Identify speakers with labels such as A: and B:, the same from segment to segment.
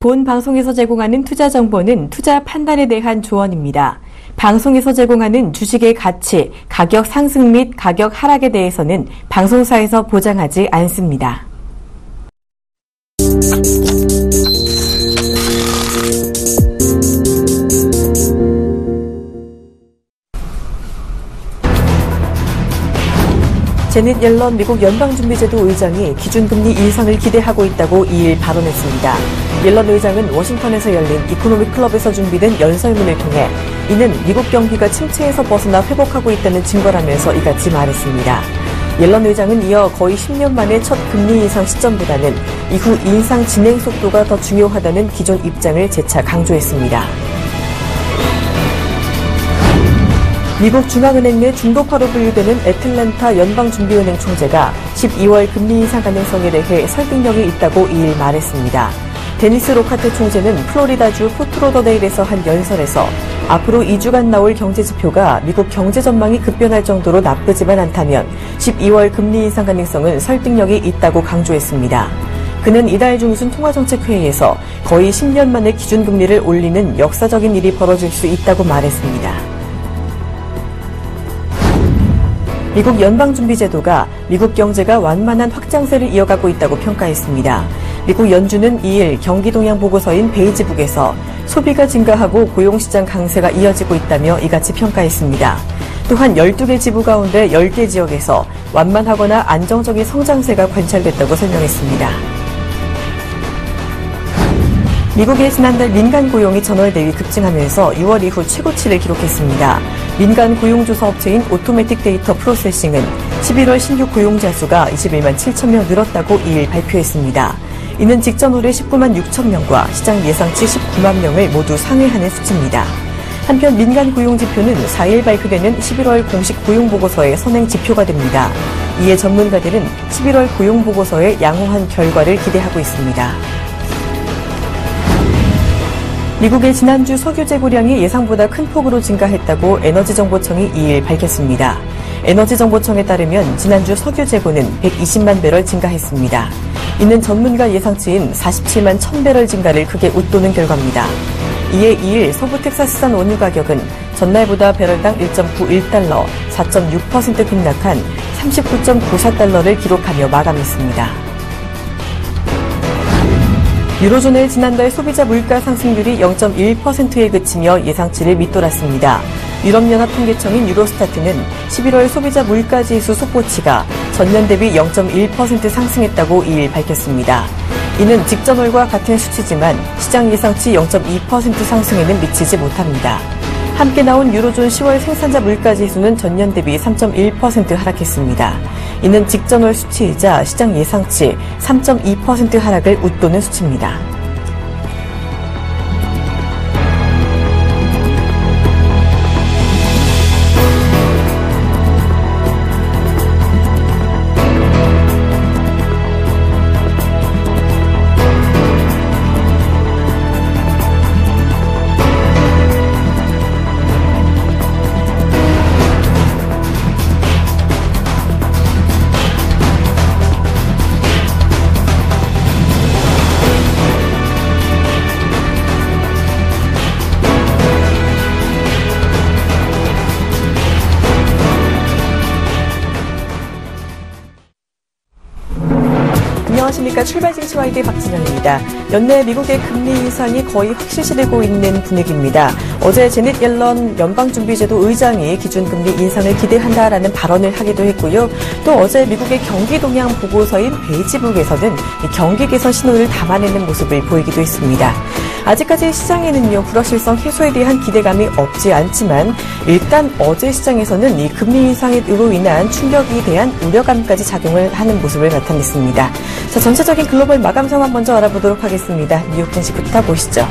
A: 본 방송에서 제공하는 투자 정보는 투자 판단에 대한 조언입니다. 방송에서 제공하는 주식의 가치, 가격 상승 및 가격 하락에 대해서는 방송사에서 보장하지 않습니다. 제닛 옐런 미국 연방준비제도 의장이 기준금리 인상을 기대하고 있다고 2일 발언했습니다. 옐런 의장은 워싱턴에서 열린 이코노믹 클럽에서 준비된 연설문을 통해 이는 미국 경기가 침체에서 벗어나 회복하고 있다는 증거라면서 이같이 말했습니다. 옐런 의장은 이어 거의 10년 만에 첫 금리 인상 시점보다는 이후 인상 진행 속도가 더 중요하다는 기존 입장을 재차 강조했습니다. 미국 중앙은행 내 중도파로 분류되는 애틀랜타 연방준비은행 총재가 12월 금리 인상 가능성에 대해 설득력이 있다고 2일 말했습니다. 데니스 로카테 총재는 플로리다주 포트로더데일에서 한 연설에서 앞으로 2주간 나올 경제지표가 미국 경제 전망이 급변할 정도로 나쁘지만 않다면 12월 금리 인상 가능성은 설득력이 있다고 강조했습니다. 그는 이달 중순 통화정책회의에서 거의 10년 만에 기준금리를 올리는 역사적인 일이 벌어질 수 있다고 말했습니다. 미국 연방준비제도가 미국 경제가 완만한 확장세를 이어가고 있다고 평가했습니다. 미국 연준은 2일 경기동향 보고서인 베이지북에서 소비가 증가하고 고용시장 강세가 이어지고 있다며 이같이 평가했습니다. 또한 12개 지부 가운데 10개 지역에서 완만하거나 안정적인 성장세가 관찰됐다고 설명했습니다. 미국의 지난달 민간 고용이 전월 대비 급증하면서 6월 이후 최고치를 기록했습니다. 민간 고용조사 업체인 오토매틱 데이터 프로세싱은 11월 신규 고용자 수가 21만 7천 명 늘었다고 2일 발표했습니다. 이는 직전 올해 19만 6천 명과 시장 예상치 19만 명을 모두 상회하는 수치입니다. 한편 민간 고용 지표는 4일 발표되는 11월 공식 고용보고서의 선행 지표가 됩니다. 이에 전문가들은 11월 고용보고서의 양호한 결과를 기대하고 있습니다. 미국의 지난주 석유 재고량이 예상보다 큰 폭으로 증가했다고 에너지정보청이 2일 밝혔습니다. 에너지정보청에 따르면 지난주 석유 재고는 120만 배럴 증가했습니다. 이는 전문가 예상치인 47만 1000배럴 증가를 크게 웃도는 결과입니다. 이에 2일 서부 텍사스산 원유 가격은 전날보다 배럴당 1.91달러, 4.6% 급락한 39.94달러를 기록하며 마감했습니다. 유로존의 지난달 소비자 물가 상승률이 0.1%에 그치며 예상치를 밑돌았습니다. 유럽연합통계청인 유로스타트는 11월 소비자 물가지수 속보치가 전년 대비 0.1% 상승했다고 2일 밝혔습니다. 이는 직전월과 같은 수치지만 시장 예상치 0.2% 상승에는 미치지 못합니다. 함께 나온 유로존 10월 생산자 물가지수는 전년 대비 3.1% 하락했습니다. 이는 직전월 수치이자 시장 예상치 3.2% 하락을 웃도는 수치입니다. 안녕하십니까. 출발진시와이드 박진영입니다. 연내 미국의 금리 인상이 거의 확실시되고 있는 분위기입니다. 어제 제닛 옐런 연방준비제도 의장이 기준금리 인상을 기대한다라는 발언을 하기도 했고요. 또 어제 미국의 경기동향 보고서인 베이지북에서는 경기 개선 신호를 담아내는 모습을 보이기도 했습니다. 아직까지 시장에는요, 불확실성 해소에 대한 기대감이 없지 않지만 일단 어제 시장에서는 이 금리 인상으로 인한 충격에 대한 우려감까지 작용을 하는 모습을 나타냈습니다. 자, 전체적인 글로벌 마감 상황 먼저 알아보도록 하겠습니다. 뉴욕 증시부터 보시죠.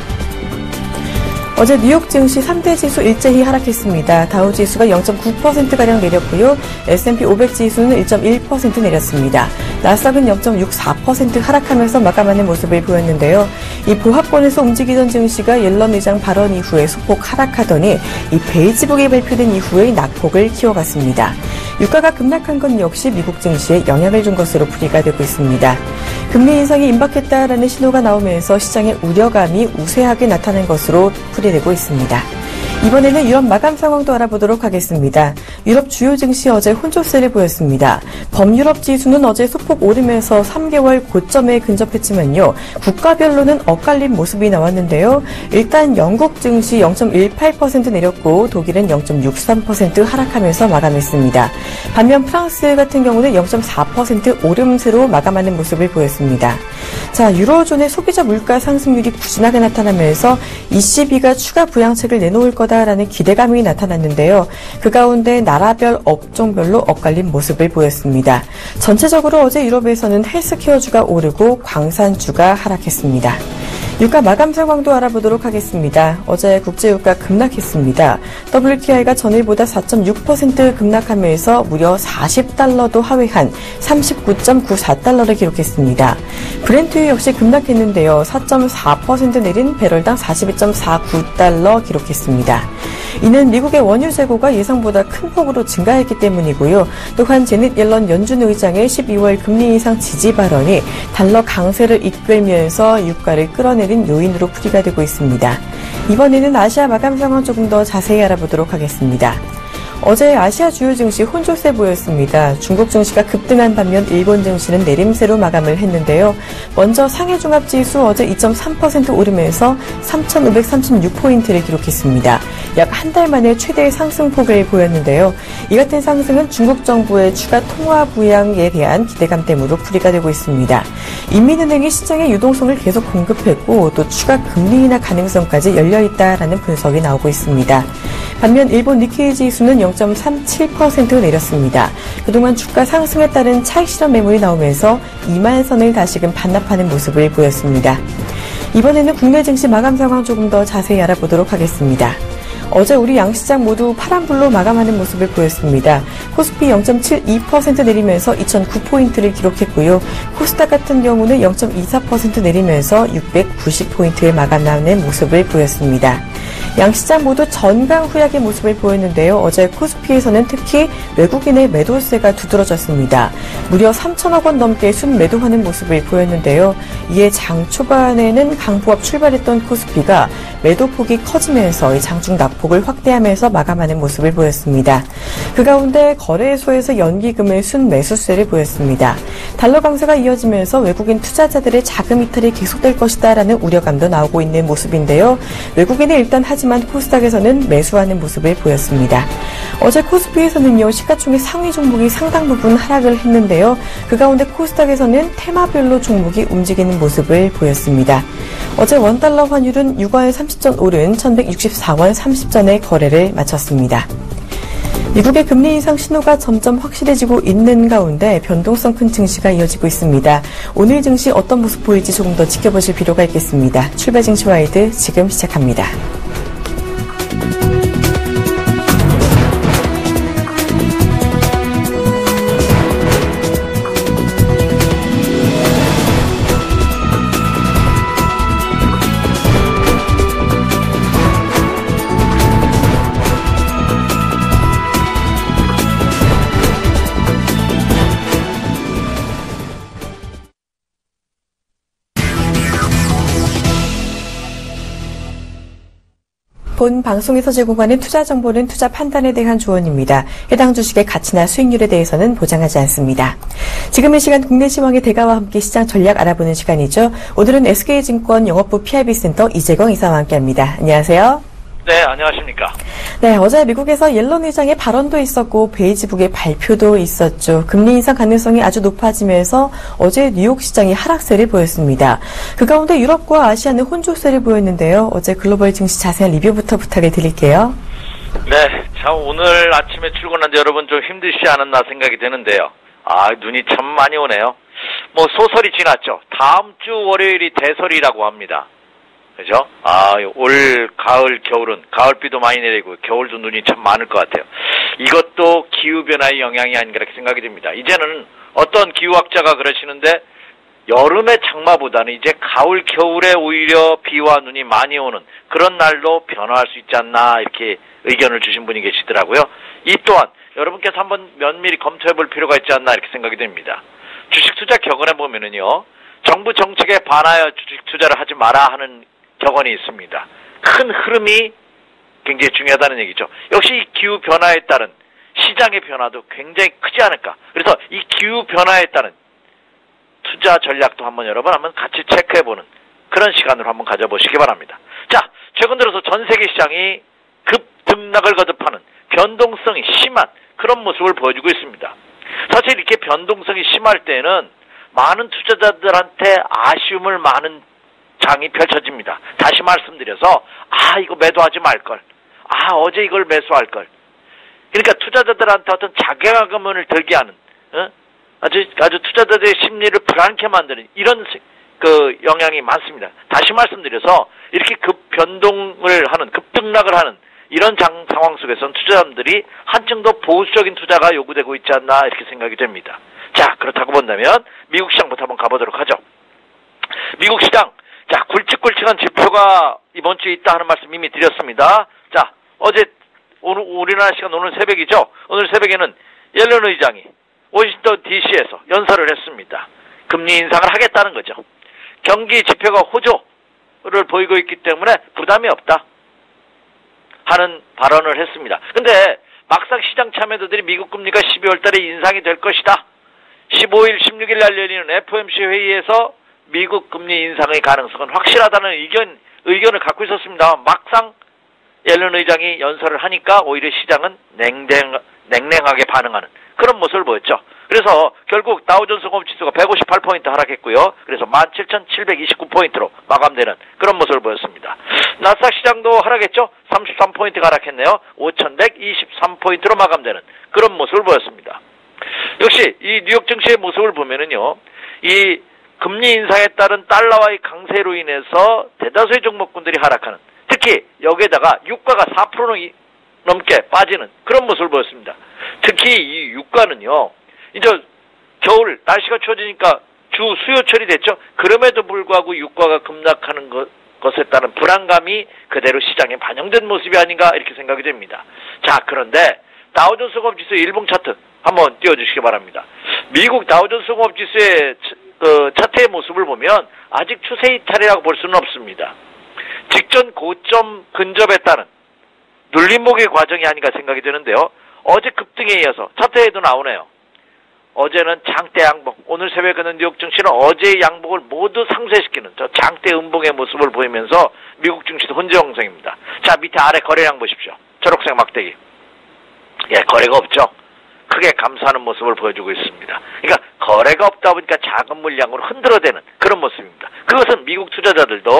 A: 어제 뉴욕 증시 3대 지수 일제히 하락했습니다. 다우 지수가 0.9%가량 내렸고요. S&P 500 지수는 1.1% 내렸습니다. 나스닥은 0.64% 하락하면서 마감하는 모습을 보였는데요. 이 보합권에서 움직이던 증시가 옐런 의장 발언 이후에 소폭 하락하더니 이 베이지북이 발표된 이후에 낙폭을 키워갔습니다. 유가가 급락한 건 역시 미국 증시에 영향을 준 것으로 풀이가 되고 있습니다. 금리 인상이 임박했다라는 신호가 나오면서 시장의 우려감이 우세하게 나타난 것으로 풀이되고 있습니다. 이번에는 유럽 마감 상황도 알아보도록 하겠습니다. 유럽 주요 증시 어제 혼조세를 보였습니다. 범유럽 지수는 어제 소폭 오르면서 3개월 고점에 근접했지만요. 국가별로는 엇갈린 모습이 나왔는데요. 일단 영국 증시 0.18% 내렸고 독일은 0.63% 하락하면서 마감했습니다. 반면 프랑스 같은 경우는 0.4% 오름세로 마감하는 모습을 보였습니다. 자, 유로존의 소비자 물가 상승률이 부진하게 나타나면서 ECB가 추가 부양책을 내놓을 거다라는 기대감이 나타났는데요. 그 가운데 나라별 업종별로 엇갈린 모습을 보였습니다. 전체적으로 어제 유럽에서는 헬스케어주가 오르고 광산주가 하락했습니다. 유가 마감 상황도 알아보도록 하겠습니다. 어제 국제유가 급락했습니다. WTI가 전일보다 4.6% 급락하면서 무려 40달러도 하회한 39.94달러를 기록했습니다. 브렌트 역시 급락했는데요. 4.4% 내린 배럴당 42.49달러 기록했습니다. 이는 미국의 원유 재고가 예상보다 큰 폭으로 증가했기 때문이고요. 또한 제닛 옐런 연준 의장의 12월 금리 인상 지지 발언이 달러 강세를 이끌면서 유가를 끌어내린 요인으로 풀이가 되고 있습니다. 이번에는 아시아 마감 상황 조금 더 자세히 알아보도록 하겠습니다. 어제 아시아 주요 증시 혼조세 보였습니다. 중국 증시가 급등한 반면 일본 증시는 내림세로 마감을 했는데요. 먼저 상해종합지수 어제 2.3% 오르면서 3,536포인트를 기록했습니다. 약 한 달 만에 최대 상승폭을 보였는데요. 이 같은 상승은 중국 정부의 추가 통화 부양에 대한 기대감 때문에 풀이가 되고 있습니다. 인민은행이 시장의 유동성을 계속 공급했고 또 추가 금리 인하 가능성까지 열려있다라는 분석이 나오고 있습니다. 반면 일본 니케이 지수는 0.37% 내렸습니다. 그동안 주가 상승에 따른 차익 실현 매물이 나오면서 2만 선을 다시금 반납하는 모습을 보였습니다. 이번에는 국내 증시 마감 상황 조금 더 자세히 알아보도록 하겠습니다. 어제 우리 양시장 모두 파란불로 마감하는 모습을 보였습니다. 코스피 0.72% 내리면서 2009포인트를 기록했고요. 코스닥 같은 경우는 0.24% 내리면서 690포인트에 마감하는 모습을 보였습니다. 양시장 모두 전강후약의 모습을 보였는데요. 어제 코스피에서는 특히 외국인의 매도세가 두드러졌습니다. 무려 3천억 원 넘게 순매도하는 모습을 보였는데요. 이에 장 초반에는 강보합 출발했던 코스피가 매도폭이 커지면서 장중 낙폭을 확대하면서 마감하는 모습을 보였습니다. 그 가운데 거래소에서 연기금의 순매수세를 보였습니다. 달러 강세가 이어지면서 외국인 투자자들의 자금 이탈이 계속될 것이다라는 우려감도 나오고 있는 모습인데요. 외국인은 일단 하지만 코스닥에서는 매수하는 모습을 보였습니다. 어제 코스피에서는요, 시가총액 상위 종목이 상당 부분 하락을 했는데요. 그 가운데 코스닥에서는 테마별로 종목이 움직이는 모습을 보였습니다. 어제 원달러 환율은 6원 30전 오른 1164원 30전의 거래를 마쳤습니다. 미국의 금리 인상 신호가 점점 확실해지고 있는 가운데 변동성 큰 증시가 이어지고 있습니다. 오늘 증시 어떤 모습 보일지 조금 더 지켜보실 필요가 있겠습니다. 출발 증시 와이드 지금 시작합니다. 본 방송에서 제공하는 투자 정보는 투자 판단에 대한 조언입니다. 해당 주식의 가치나 수익률에 대해서는 보장하지 않습니다. 지금 이 시간 국내 시황의 대가와 함께 시장 전략 알아보는 시간이죠. 오늘은 SK증권 영업부 PIB센터 이재광 이사와 함께합니다. 안녕하세요.
B: 네, 안녕하십니까.
A: 네, 어제 미국에서 옐런 의장의 발언도 있었고 베이지북의 발표도 있었죠. 금리 인상 가능성이 아주 높아지면서 어제 뉴욕 시장이 하락세를 보였습니다. 그 가운데 유럽과 아시아는 혼조세를 보였는데요. 어제 글로벌 증시 자세한 리뷰부터 부탁을 드릴게요.
B: 네, 참 오늘 아침에 출근한 여러분 좀 힘드시지 않았나 생각이 드는데요. 눈이 참 많이 오네요. 소설이 지났죠. 다음 주 월요일이 대설이라고 합니다. 그죠? 올 가을, 겨울은 가을비도 많이 내리고 겨울도 눈이 참 많을 것 같아요. 이것도 기후변화의 영향이 아닌가 이렇게 생각이 듭니다. 이제는 어떤 기후학자가 그러시는데 여름의 장마보다는 이제 가을, 겨울에 오히려 비와 눈이 많이 오는 그런 날로 변화할 수 있지 않나 이렇게 의견을 주신 분이 계시더라고요. 이 또한 여러분께서 한번 면밀히 검토해 볼 필요가 있지 않나 이렇게 생각이 됩니다. 주식 투자 격언에 보면은요, 정부 정책에 반하여 주식 투자를 하지 마라 하는 격언이 있습니다. 큰 흐름이 굉장히 중요하다는 얘기죠. 역시 이 기후 변화에 따른 시장의 변화도 굉장히 크지 않을까. 그래서 이 기후 변화에 따른 투자 전략도 여러분 한번 같이 체크해보는 그런 시간으로 한번 가져보시기 바랍니다. 자, 최근 들어서 전 세계 시장이 급등락을 거듭하는 변동성이 심한 그런 모습을 보여주고 있습니다. 사실 이렇게 변동성이 심할 때는 많은 투자자들한테 아쉬움을 많은 장이 펼쳐집니다. 다시 말씀드려서 이거 매도하지 말걸. 어제 이걸 매수할걸. 그러니까 투자자들한테 어떤 자괴감을 들게 하는 아주 투자자들의 심리를 불안케 만드는 이런 영향이 많습니다. 다시 말씀드려서 이렇게 급변동을 하는 급등락을 하는 이런 상황 속에서는 투자자들이 한층 더 보수적인 투자가 요구되고 있지 않나 이렇게 생각이 됩니다. 자, 그렇다고 본다면 미국 시장부터 한번 가보도록 하죠. 미국 시장, 자, 굵직굵직한 지표가 이번 주에 있다 하는 말씀 이미 드렸습니다. 자, 오늘 우리나라 시간 오늘 새벽이죠. 오늘 새벽에는 옐런 의장이 워싱턴 DC에서 연설을 했습니다. 금리 인상을 하겠다는 거죠. 경기 지표가 호조를 보이고 있기 때문에 부담이 없다 하는 발언을 했습니다. 근데 막상 시장 참여자들이 미국 금리가 12월 달에 인상이 될 것이다. 15일, 16일 날 열리는 FOMC 회의에서 미국 금리 인상의 가능성은 확실하다는 의견을 갖고 있었습니다. 막상 옐런 의장이 연설을 하니까 오히려 시장은 냉랭하게 반응하는 그런 모습을 보였죠. 그래서 결국 다우존스 공업지수가 158포인트 하락했고요. 그래서 17,729포인트로 마감되는 그런 모습을 보였습니다. 나스닥 시장도 하락했죠. 33포인트가 하락했네요. 5,123포인트로 마감되는 그런 모습을 보였습니다. 역시 이 뉴욕 증시의 모습을 보면은요, 이 금리 인상에 따른 달러와의 강세로 인해서 대다수의 종목군들이 하락하는, 특히 여기에다가 유가가 4% 넘게 빠지는 그런 모습을 보였습니다. 특히 이 유가는요, 이제 겨울 날씨가 추워지니까 주 수요철이 됐죠. 그럼에도 불구하고 유가가 급락하는 것에 따른 불안감이 그대로 시장에 반영된 모습이 아닌가 이렇게 생각이 됩니다. 자, 그런데 다우존스 공업지수 일봉 차트 한번 띄워주시기 바랍니다. 미국 다우존스 공업지수의 차트의 모습을 보면 아직 추세 이탈이라고 볼 수는 없습니다. 직전 고점 근접에 따른 눌림목의 과정이 아닌가 생각이 드는데요. 어제 급등에 이어서 차트에도 나오네요. 어제는 장대 양봉, 오늘 새벽에는 뉴욕 증시는 어제의 양봉을 모두 상쇄시키는 저 장대 음봉의 모습을 보이면서 미국 증시도 혼재 형성입니다. 자, 밑에 아래 거래량 보십시오. 초록색 막대기. 거래가 없죠. 크게 감소하는 모습을 보여주고 있습니다. 그러니까 거래가 없다 보니까 작은 물량으로 흔들어대는 그런 모습입니다. 그것은 미국 투자자들도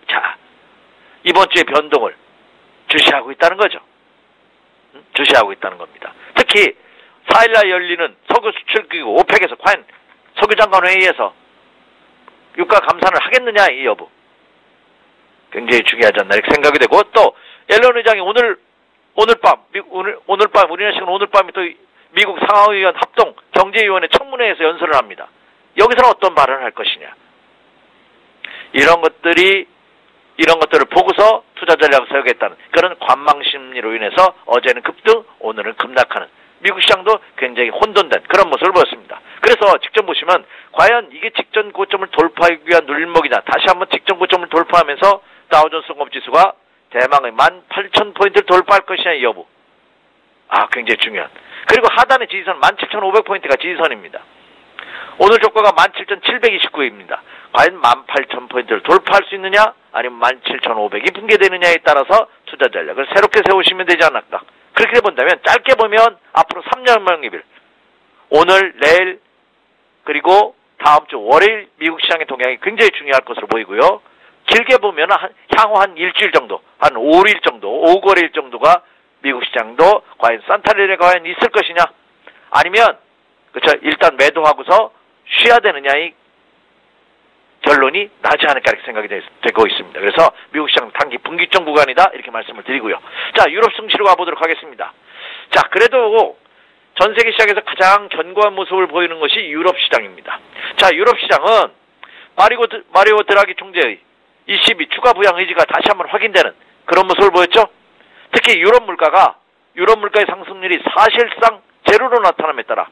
B: 자, 이번 주의 변동을 주시하고 있다는 거죠. 주시하고 있다는 겁니다. 특히 4일날 열리는 석유 수출기구 오펙에서 과연 석유장관 회의에서 유가 감산을 하겠느냐 이 여부 굉장히 중요하지 않나 이렇게 생각이 되고, 또 옐런 의장이 오늘 밤 우리나라 시간 오늘 밤에 또 미국 상하의원 합동 경제위원회 청문회에서 연설을 합니다. 여기서는 어떤 발언을 할 것이냐, 이런 것들을 보고서 투자 전략을 세우겠다는 그런 관망 심리로 인해서 어제는 급등, 오늘은 급락하는 미국 시장도 굉장히 혼돈된 그런 모습을 보였습니다. 그래서 직전 보시면 과연 이게 직전 고점을 돌파하기 위한 눌림목이냐, 다시 한번 직전 고점을 돌파하면서 다우존스 공업지수가 대망의 18,000포인트를 돌파할 것이냐 이 여부, 굉장히 중요한. 그리고 하단의 지지선 17,500포인트가 지지선입니다. 오늘 조가가 17,729입니다. 과연 18,000포인트를 돌파할 수 있느냐, 아니면 17,500이 붕괴되느냐에 따라서 투자 전략을 새롭게 세우시면 되지 않을까. 그렇게 본다면 짧게 보면 앞으로 3년 만기별, 오늘, 내일, 그리고 다음 주 월요일 미국 시장의 동향이 굉장히 중요할 것으로 보이고요. 길게 보면 향후 한 일주일 정도, 한 5일 정도, 5거래일 정도가 미국 시장도 과연 산타레가 과연 있을 것이냐, 아니면 일단 매도하고서 쉬어야 되느냐의 결론이 나지 않을까 이렇게 생각이 되고 있습니다. 그래서 미국 시장 단기 분기점 구간이다 이렇게 말씀을 드리고요. 자, 유럽 증시로 가보도록 하겠습니다. 자, 그래도 전 세계 시장에서 가장 견고한 모습을 보이는 것이 유럽 시장입니다. 자, 유럽 시장은 마리오 드라기 총재의 ECB 추가 부양 의지가 다시 한번 확인되는 그런 모습을 보였죠. 특히 유럽 물가의 상승률이 사실상 제로로 나타남에 따라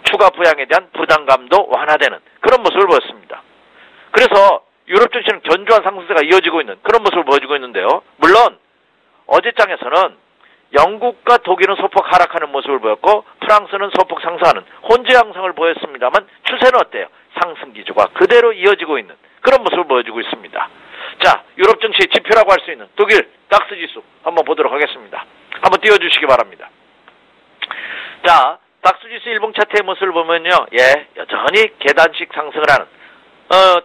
B: 추가 부양에 대한 부담감도 완화되는 그런 모습을 보였습니다. 그래서 유럽 증시는 견조한 상승세가 이어지고 있는 그런 모습을 보여주고 있는데요. 물론 어제장에서는 영국과 독일은 소폭 하락하는 모습을 보였고 프랑스는 소폭 상승하는 혼재 양상을 보였습니다만 추세는 어때요? 상승 기조가 그대로 이어지고 있는 그런 모습을 보여주고 있습니다. 자, 유럽 증시의 지표라고 할 수 있는 독일 닥스 지수 한번 보도록 하겠습니다. 한번 띄워주시기 바랍니다. 자, 닥스 지수 일봉 차트의 모습을 보면요, 여전히 계단식 상승을 하는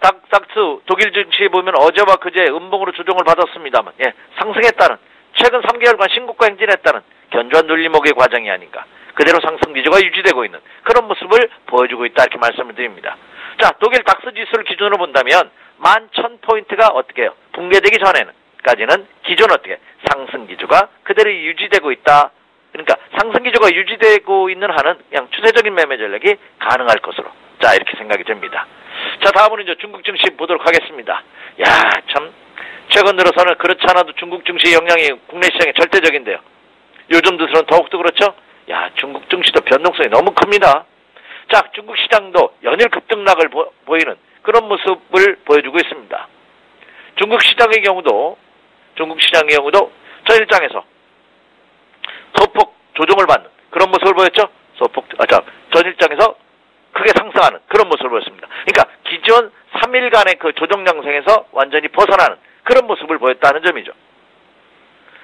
B: 닥스 독일 증시 보면 어제와 그제 음봉으로 조정을 받았습니다만, 상승했다는 최근 3개월간 신고가 행진했다는 견조한 눌림목의 과정이 아닌가. 그대로 상승 기조가 유지되고 있는 그런 모습을 보여주고 있다 이렇게 말씀을 드립니다. 자, 독일 닥스 지수를 기준으로 본다면 11,000포인트가 어떻게 해요? 붕괴되기 전에는까지는 기존 어떻게 상승 기조가 그대로 유지되고 있다. 그러니까 상승 기조가 유지되고 있는 한은 그냥 추세적인 매매 전략이 가능할 것으로 자 이렇게 생각이 됩니다. 자, 다음으로 이제 중국 증시 보도록 하겠습니다. 야, 참 최근 들어서는 그렇지 않아도 중국 증시의 영향이 국내 시장에 절대적인데요. 요즘 들어서는 더욱더 그렇죠. 야, 중국 증시도 변동성이 너무 큽니다. 자, 중국 시장도 연일 급등락을 보이는 그런 모습을 보여주고 있습니다. 중국 시장의 경우도 전일장에서 소폭 조정을 받는 그런 모습을 보였죠. 전일장에서 크게 상승하는 그런 모습을 보였습니다. 그러니까 기존 3일간의 그 조정 양상에서 완전히 벗어나는 그런 모습을 보였다는 점이죠.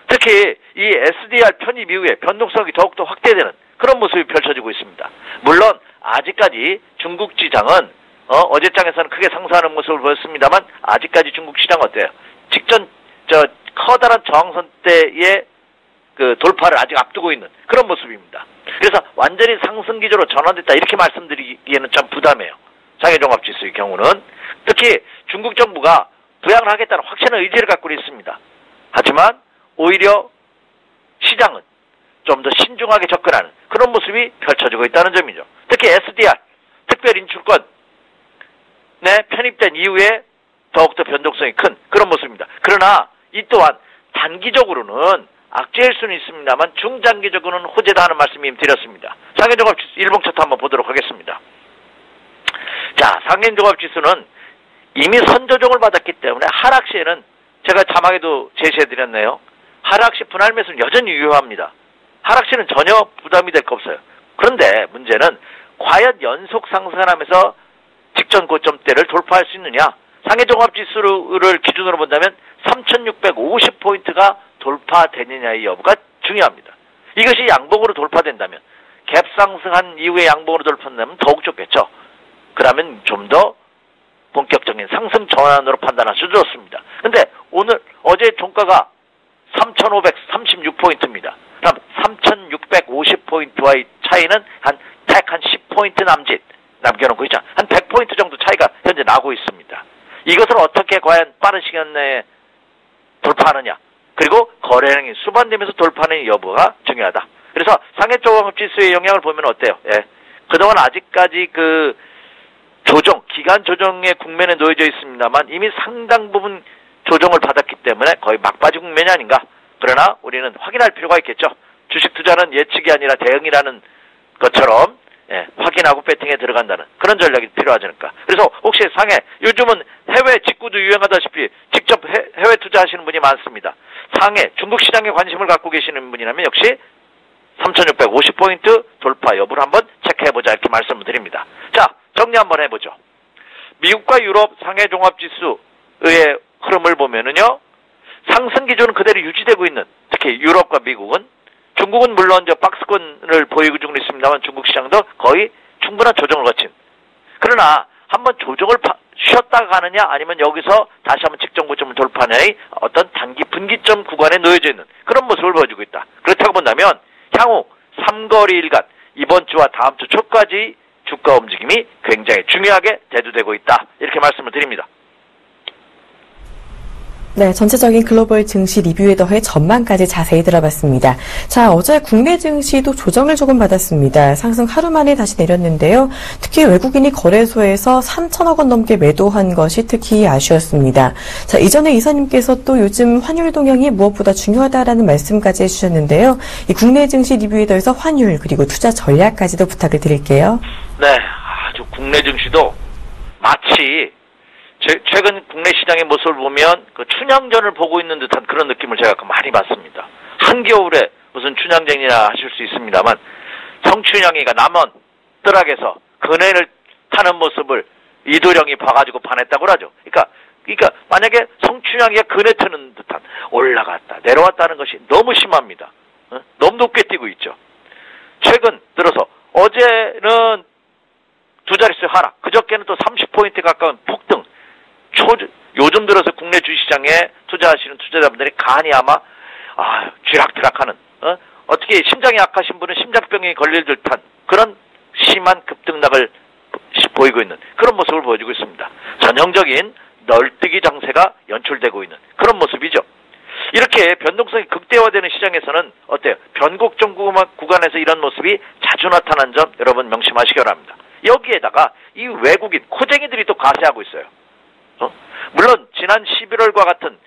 B: 특히 이 SDR 편입 이후에 변동성이 더욱더 확대되는 그런 모습이 펼쳐지고 있습니다. 물론 아직까지 중국 시장은 어제장에서는 크게 상승하는 모습을 보였습니다만 아직까지 중국 시장 어때요? 직전 커다란 저항선 때의 그 돌파를 아직 앞두고 있는 그런 모습입니다. 그래서 완전히 상승 기조로 전환됐다 이렇게 말씀드리기에는 참 부담해요. 상해종합지수의 경우는 특히 중국 정부가 부양을 하겠다는 확실한 의지를 갖고 있습니다. 하지만 오히려 시장은 좀 더 신중하게 접근하는 그런 모습이 펼쳐지고 있다는 점이죠. 특히 SDR 특별인출권 편입된 이후에 더욱더 변동성이 큰 그런 모습입니다. 그러나 이 또한 단기적으로는 악재일 수는 있습니다만 중장기적으로는 호재다 하는 말씀을 드렸습니다. 상해종합지수 일봉 차트 한번 보도록 하겠습니다. 자, 상해종합지수는 이미 선조정을 받았기 때문에 하락 시에는 제가 자막에도 제시해드렸네요. 하락 시 분할 매수는 여전히 유효합니다. 하락 시는 전혀 부담이 될 거 없어요. 그런데 문제는 과연 연속 상승하면서 직전 고점대를 돌파할 수 있느냐. 상해종합지수를 기준으로 본다면 3,650포인트가 돌파되느냐의 여부가 중요합니다. 이것이 양봉으로 돌파된다면 갭상승한 이후에 양봉으로 돌파된다면 더욱 좋겠죠. 그러면 좀 더 본격적인 상승 전환으로 판단할 수 좋습니다. 근데 어제 종가가 3,536포인트입니다. 그럼 3,650포인트와의 차이는 한 10포인트 남겨놓고 있죠. 한 100포인트 정도 차이가 현재 나고 있습니다. 이것을 어떻게 과연 빠른 시간 내에 돌파하느냐. 그리고 거래량이 수반되면서 돌파하는 여부가 중요하다. 그래서 상해종합지수의 영향을 보면 어때요? 그동안 아직까지 그 기간 조정의 국면에 놓여져 있습니다만 이미 상당 부분 조정을 받았기 때문에 거의 막바지 국면이 아닌가. 그러나 우리는 확인할 필요가 있겠죠. 주식 투자는 예측이 아니라 대응이라는 것처럼 확인하고 배팅에 들어간다는 그런 전략이 필요하지 않을까. 그래서 혹시 요즘은 해외 직구도 유행하다시피 직접 해외 투자하시는 분이 많습니다. 중국 시장에 관심을 갖고 계시는 분이라면 역시 3,650포인트 돌파 여부를 한번 체크해보자 이렇게 말씀을 드립니다. 자, 정리 한번 해보죠. 미국과 유럽 상해종합지수의 흐름을 보면은요, 상승 기조는 그대로 유지되고 있는, 특히 유럽과 미국은, 중국은 물론 박스권을 보이고 있습니다만 중국 시장도 거의 충분한 조정을 거친. 그러나 한번 조정을 쉬었다가 가느냐 아니면 여기서 다시 한번 직전 고점을 돌파하느냐의 어떤 단기 분기점 구간에 놓여져 있는 그런 모습을 보여주고 있다. 그렇다고 본다면 향후 3거리 일간 이번 주와 다음 주 초까지 주가 움직임이 굉장히 중요하게 대두되고 있다. 이렇게 말씀을 드립니다.
A: 네, 전체적인 글로벌 증시 리뷰에 더해 전망까지 자세히 들어봤습니다. 자, 어제 국내 증시도 조정을 조금 받았습니다. 상승 하루 만에 다시 내렸는데요. 특히 외국인이 거래소에서 3천억 원 넘게 매도한 것이 특히 아쉬웠습니다. 자, 이전에 이사님께서 또 요즘 환율 동향이 무엇보다 중요하다라는 말씀까지 해주셨는데요. 이 국내 증시 리뷰에 더해서 환율 그리고 투자 전략까지도 부탁을 드릴게요.
B: 네, 아주 국내 증시도 마치 최근 국내 시장의 모습을 보면 그 춘향전을 보고 있는 듯한 그런 느낌을 제가 많이 받습니다. 한겨울에 무슨 춘향전이나 하실 수 있습니다만 성춘향이가 남원 뜰악에서 그네를 타는 모습을 이도령이 봐가지고 반했다고 하죠. 그러니까 만약에 성춘향이가 그네 타는 듯한 올라갔다 내려왔다는 것이 너무 심합니다. 너무 높게 뛰고 있죠. 최근 들어서 어제는 두 자릿수 하락, 그저께는 또 30포인트 가까운 폭등. 요즘 들어서 국내 주식시장에 투자하시는 투자자분들이 간이 아마 쥐락펴락하는 어떻게 심장이 약하신 분은 심장병에 걸릴 듯한 그런 심한 급등락을 보이고 있는 그런 모습을 보여주고 있습니다. 전형적인 널뛰기 장세가 연출되고 있는 그런 모습이죠. 이렇게 변동성이 극대화되는 시장에서는 어때요? 변곡점 구간에서 이런 모습이 자주 나타난 점 여러분 명심하시기 바랍니다. 여기에다가 이 외국인 코쟁이들이 또 가세하고 있어요. 물론 지난 11월과 같은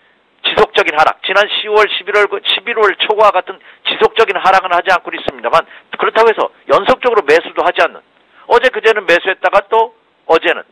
B: 지속적인 하락, 지난 10월, 11월 초과 같은 지속적인 하락은 하지 않고 있습니다만 그렇다고 해서 연속적으로 매수도 하지 않는 어제 그제는 매수했다가 또 어제는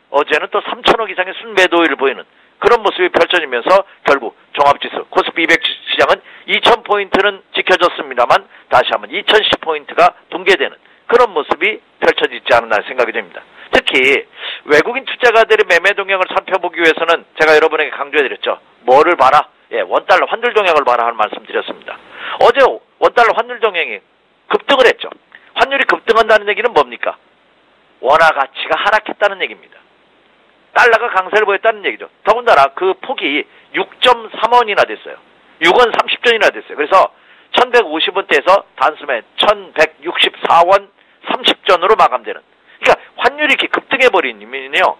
B: 또 3천억 이상의 순매도율을 보이는 그런 모습이 펼쳐지면서 결국 종합지수 코스피 200 시장은 2000포인트는 지켜졌습니다만 다시 한번 2010포인트가 붕괴되는 그런 모습이 펼쳐지지 않았나 생각이 됩니다. 특히 외국인 투자가들의 매매 동향을 살펴보기 위해서는 제가 여러분에게 강조해드렸죠. 뭐를 봐라? 원달러 환율 동향을 봐라 하는 말씀 드렸습니다. 어제 원달러 환율 동향이 급등을 했죠. 환율이 급등한다는 얘기는 뭡니까? 원화 가치가 하락했다는 얘기입니다. 달러가 강세를 보였다는 얘기죠. 더군다나 그 폭이 6.3원이나 됐어요. 6원 30전이나 됐어요. 그래서 1150원대에서 단숨에 1164원 30전으로 마감되는. 그러니까 환율이 이렇게 급등해버리면요.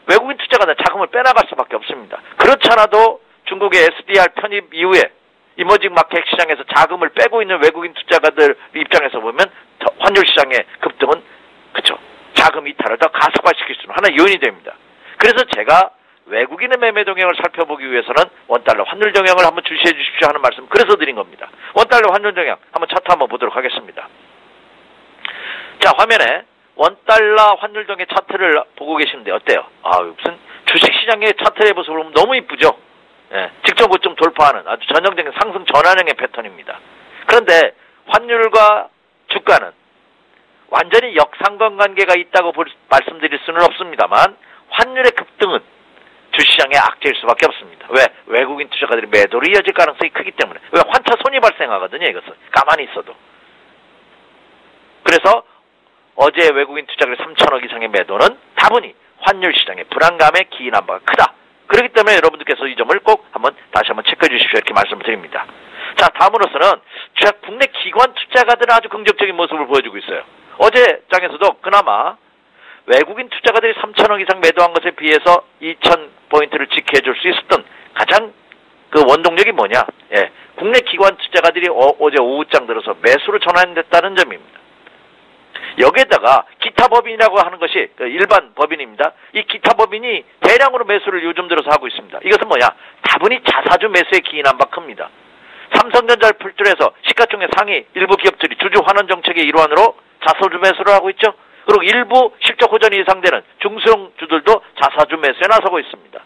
B: 외국인 투자가 자금을 빼나갈 수밖에 없습니다. 그렇지 않아도 중국의 SDR 편입 이후에 이머징 마켓 시장에서 자금을 빼고 있는 외국인 투자가들 입장에서 보면 환율 시장의 급등은 그쵸 자금 이탈을 더 가속화시킬 수 있는 하나의 요인이 됩니다. 그래서 제가 외국인의 매매 동향을 살펴보기 위해서는 원달러 환율 동향을 한번 주시해 주십시오 하는 말씀 그래서 드린 겁니다. 원달러 환율 동향 한번 차트 한번 보도록 하겠습니다. 자, 화면에 원달러 환율 동향 차트를 보고 계시는데 어때요? 무슨 주식시장의 차트의 모습을 보면 너무 이쁘죠? 직전 고점 돌파하는 아주 전형적인 상승 전환형의 패턴입니다. 그런데 환율과 주가는 완전히 역상관관계가 있다고 말씀드릴 수는 없습니다만 환율의 급등은 주시장의 악재일 수밖에 없습니다. 왜? 외국인 투자가들이 매도를 이어질 가능성이 크기 때문에. 왜? 환차 손이 발생하거든요. 이것은. 가만히 있어도. 그래서 어제 외국인 투자가들 3천억 이상의 매도는 다분히 환율 시장의 불안감에 기인한 바가 크다. 그렇기 때문에 여러분들께서 이 점을 꼭 다시 한번 체크해 주십시오. 이렇게 말씀을 드립니다. 자, 다음으로서는 국내 기관 투자가들은 아주 긍정적인 모습을 보여주고 있어요. 어제 장에서도 그나마 외국인 투자가들이 3천억 이상 매도한 것에 비해서 2,000포인트를 지켜줄 수 있었던 가장 그 원동력이 뭐냐? 국내 기관 투자가들이 어제 오후장 들어서 매수를 전환됐다는 점입니다. 여기에다가 기타 법인이라고 하는 것이 일반 법인입니다. 이 기타 법인이 대량으로 매수를 요즘 들어서 하고 있습니다. 이것은 뭐냐? 다분히 자사주 매수에 기인한 바 큽니다. 삼성전자를 필두로 시가총액 상위 일부 기업들이 주주 환원 정책의 일환으로 자사주 매수를 하고 있죠. 그리고 일부 실적 호전이 예상되는 중소형 주들도 자사주 매수에 나서고 있습니다.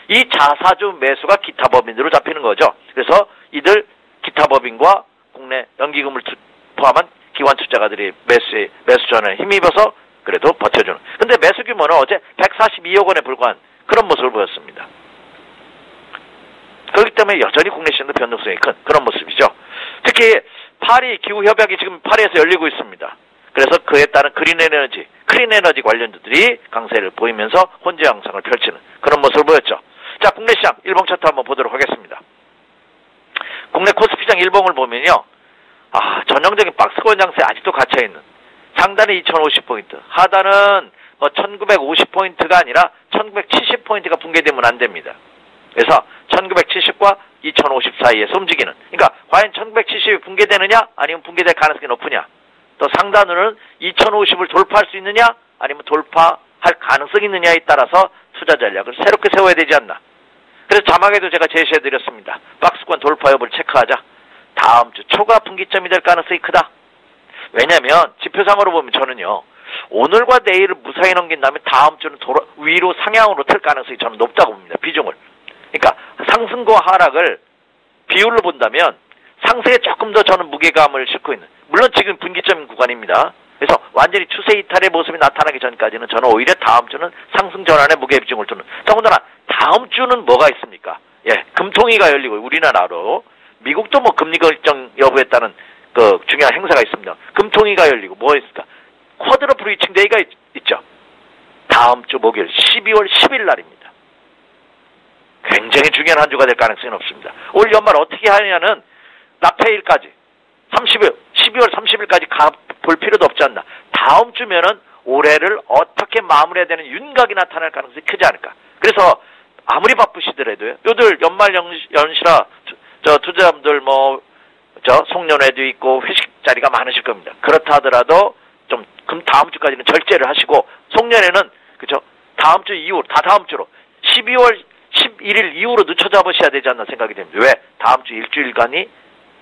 B: 이 자사주 매수가 기타 법인으로 잡히는 거죠. 그래서 이들 기타 법인과 국내 연기금을 포함한 기관 투자가들이 매수 전환에 힘입어서 그래도 버텨주는. 근데 매수 규모는 어제 142억 원에 불과한 그런 모습을 보였습니다. 그렇기 때문에 여전히 국내 시장도 변동성이 큰 그런 모습이죠. 특히 파리 기후협약이 지금 파리에서 열리고 있습니다. 그래서 그에 따른 클린 에너지 관련주들이 강세를 보이면서 혼재 양상을 펼치는 그런 모습을 보였죠. 자, 국내 시장 일봉 차트 한번 보도록 하겠습니다. 국내 코스피장 일봉을 보면요. 전형적인 박스권 양세 아직도 갇혀있는 상단은 2050포인트, 하단은 1950포인트가 아니라 1970포인트가 붕괴되면 안 됩니다. 그래서 1970과 2050 사이에서 움직이는, 그러니까 과연 1970이 붕괴되느냐 아니면 붕괴될 가능성이 높으냐, 또 상단으로는 2050을 돌파할 수 있느냐 아니면 돌파할 가능성이 있느냐에 따라서 투자 전략을 새롭게 세워야 되지 않나. 그래서 자막에도 제가 제시해드렸습니다. 박스권 돌파 여부를 체크하자. 다음 주 초과 분기점이 될 가능성이 크다. 왜냐하면 지표상으로 보면 저는요, 오늘과 내일을 무사히 넘긴 다음에 다음 주는 위로 상향으로 틀 가능성이 저는 높다고 봅니다. 비중을. 그러니까 상승과 하락을 비율로 본다면 상승에 조금 더 저는 무게감을 싣고 있는, 물론 지금 분기점 구간입니다. 그래서 완전히 추세 이탈의 모습이 나타나기 전까지는 저는 오히려 다음 주는 상승 전환의 무게 비중을 두는. 더군다나 다음 주는 뭐가 있습니까? 예, 금통위가 열리고 우리나라로 미국도 뭐 금리 결정 여부에 따른 그 중요한 행사가 있습니다. 금통위가 열리고 뭐 있을까? 쿼드러플 브리칭 데이가 있죠. 다음 주 목요일 12월 10일 날입니다. 굉장히 중요한 한 주가 될 가능성이 높습니다. 올 연말 어떻게 하느냐는 납세일까지 12월 30일까지 볼 필요도 없지 않나. 다음 주면은 올해를 어떻게 마무리해야 되는 윤곽이 나타날 가능성이 크지 않을까. 그래서 아무리 바쁘시더라도요, 요들 연말 연시라 투자자분들 송년회도 있고 회식 자리가 많으실 겁니다. 그렇다 하더라도 좀 다음 주까지는 절제를 하시고, 송년회는 그죠, 다음 주 이후, 다음 주로 12월 11일 이후로 늦춰 잡으셔야 되지 않나 생각이 됩니다. 왜? 다음 주 일주일간이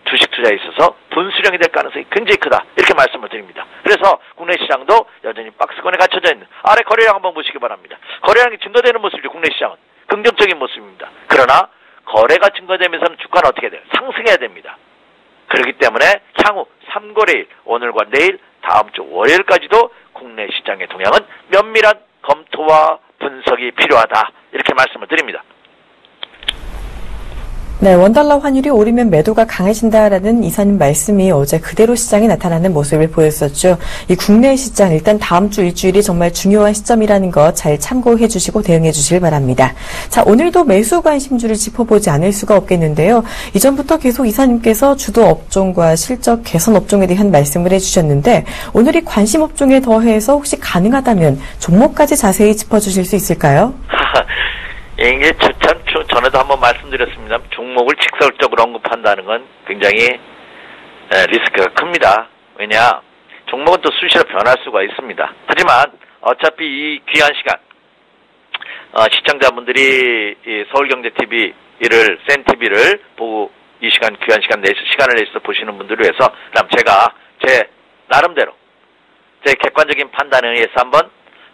B: 주식 투자에 있어서 분수령이 될 가능성이 굉장히 크다, 이렇게 말씀을 드립니다. 그래서 국내 시장도 여전히 박스권에 갇혀져 있는, 아래 거래량 한번 보시기 바랍니다. 거래량이 증가되는 모습이죠. 국내 시장은 긍정적인 모습입니다. 그러나 거래가 증가되면서는 주가는 어떻게 돼요? 상승해야 됩니다. 그렇기 때문에 향후 3거래일, 오늘과 내일, 다음 주 월요일까지도 국내 시장의 동향은 면밀한 검토와 분석이 필요하다, 이렇게 말씀을 드립니다.
A: 네, 원달러 환율이 오르면 매도가 강해진다라는 이사님 말씀이 어제 그대로 시장에 나타나는 모습을 보였었죠. 이 국내 시장, 일단 다음 주 일주일이 정말 중요한 시점이라는 거 잘 참고해 주시고 대응해 주시길 바랍니다. 자, 오늘도 매수 관심주를 짚어보지 않을 수가 없겠는데요. 이전부터 계속 이사님께서 주도 업종과 실적 개선 업종에 대한 말씀을 해주셨는데, 오늘 이 관심 업종에 더해서 혹시 가능하다면 종목까지 자세히 짚어주실 수 있을까요?
B: 이게 참 전에도 한번 말씀드렸습니다. 종목을 직설적으로 언급한다는 건 굉장히 리스크가 큽니다. 왜냐, 종목은 또 수시로 변할 수가 있습니다. 하지만 어차피 이 귀한 시간, 시청자분들이 이 서울경제TV를, 센TV를 보고 이 시간, 귀한 시간 내서 시간을 내서 보시는 분들을 위해서, 그럼 제가 제 나름대로 제 객관적인 판단에 의해서 한번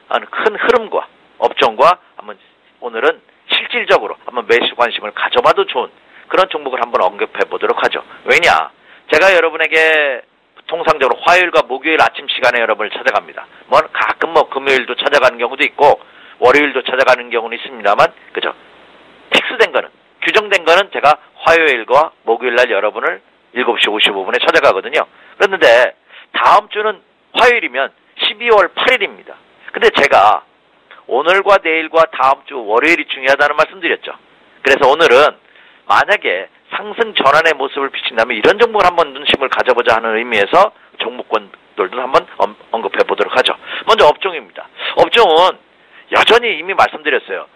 B: 큰 흐름과 업종과 한번 오늘은 실질적으로 한번 매수 관심을 가져봐도 좋은 그런 종목을 한번 언급해 보도록 하죠. 왜냐, 제가 여러분에게 통상적으로 화요일과 목요일 아침 시간에 여러분을 찾아갑니다. 가끔 금요일도 찾아가는 경우도 있고 월요일도 찾아가는 경우는 있습니다만, 그죠? 픽스된 거는, 규정된 거는 제가 화요일과 목요일 날 여러분을 7시 55분에 찾아가거든요. 그런데 다음 주는 화요일이면 12월 8일입니다. 근데 제가 오늘과 내일과 다음 주 월요일이 중요하다는 말씀드렸죠. 그래서 오늘은 만약에 상승 전환의 모습을 비친다면 이런 종목을 한번 눈심을 가져보자 하는 의미에서 종목권들도 한번 언급해 보도록 하죠. 먼저 업종입니다. 업종은 여전히 이미 말씀드렸어요.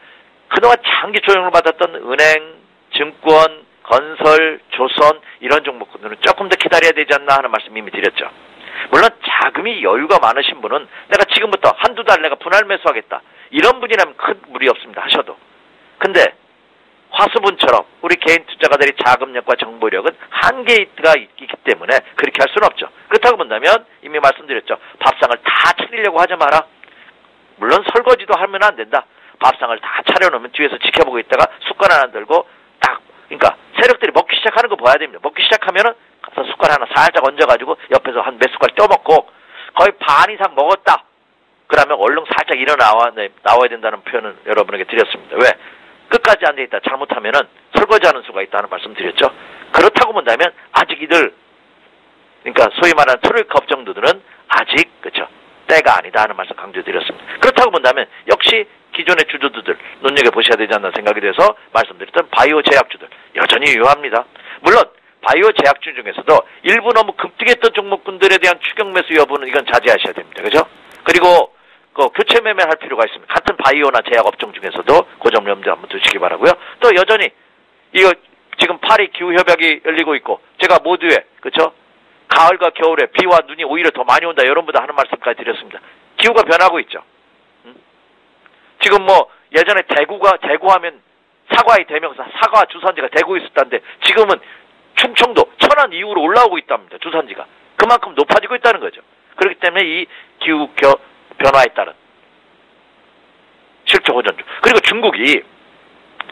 B: 그동안 장기 조정을 받았던 은행, 증권, 건설, 조선 이런 종목들은 조금 더 기다려야 되지 않나 하는 말씀 이미 드렸죠. 물론 자금이 여유가 많으신 분은 내가 지금부터 한두 달 내가 분할 매수하겠다, 이런 분이라면 큰 무리 없습니다. 하셔도. 근데 화수분처럼 우리 개인 투자가들이 자금력과 정보력은 한계가 있기 때문에 그렇게 할 수는 없죠. 그렇다고 본다면 이미 말씀드렸죠. 밥상을 다 차리려고 하지 마라. 물론 설거지도 하면 안 된다. 밥상을 다 차려놓으면 뒤에서 지켜보고 있다가 숟갈 하나 들고 딱, 그러니까 세력들이 먹기 시작하는 거 봐야 됩니다. 먹기 시작하면은 가서 숟갈 하나 살짝 얹어가지고 옆에서 한 몇 숟갈 떠먹고 거의 반 이상 먹었다, 그러면 얼른 살짝 나와야 된다는 표현을 여러분에게 드렸습니다. 왜? 끝까지 앉아있다 잘못하면은 설거지하는 수가 있다는 말씀 드렸죠. 그렇다고 본다면 아직 이들, 그러니까 소위 말하는 트로이카 업종들은 아직, 그렇죠, 때가 아니다 하는 말씀 강조드렸습니다. 그렇다고 본다면 역시 기존의 주주들 눈여겨보셔야 되지 않나 생각이 돼서 말씀드렸던 바이오 제약주들 여전히 유효합니다. 물론 바이오 제약주 중에서도 일부 너무 급등했던 종목군들에 대한 추격 매수 여부는 이건 자제하셔야 됩니다. 그죠? 그리고 그 교체 매매할 필요가 있습니다. 같은 바이오나 제약 업종 중에서도 그 점 염두에 한번 두시기 바라고요. 또 여전히 이거 지금 파리 기후 협약이 열리고 있고 제가 모두에 그렇죠? 가을과 겨울에 비와 눈이 오히려 더 많이 온다. 여러분보다 하는 말씀까지 드렸습니다. 기후가 변하고 있죠. 지금 뭐 예전에 대구하면 사과의 대명사, 사과 주산지가 대구에 있었다는데 지금은 충청도, 천안 이후로 올라오고 있답니다. 주산지가. 그만큼 높아지고 있다는 거죠. 그렇기 때문에 이 기후 변화에 따른 실적 호전주. 그리고 중국이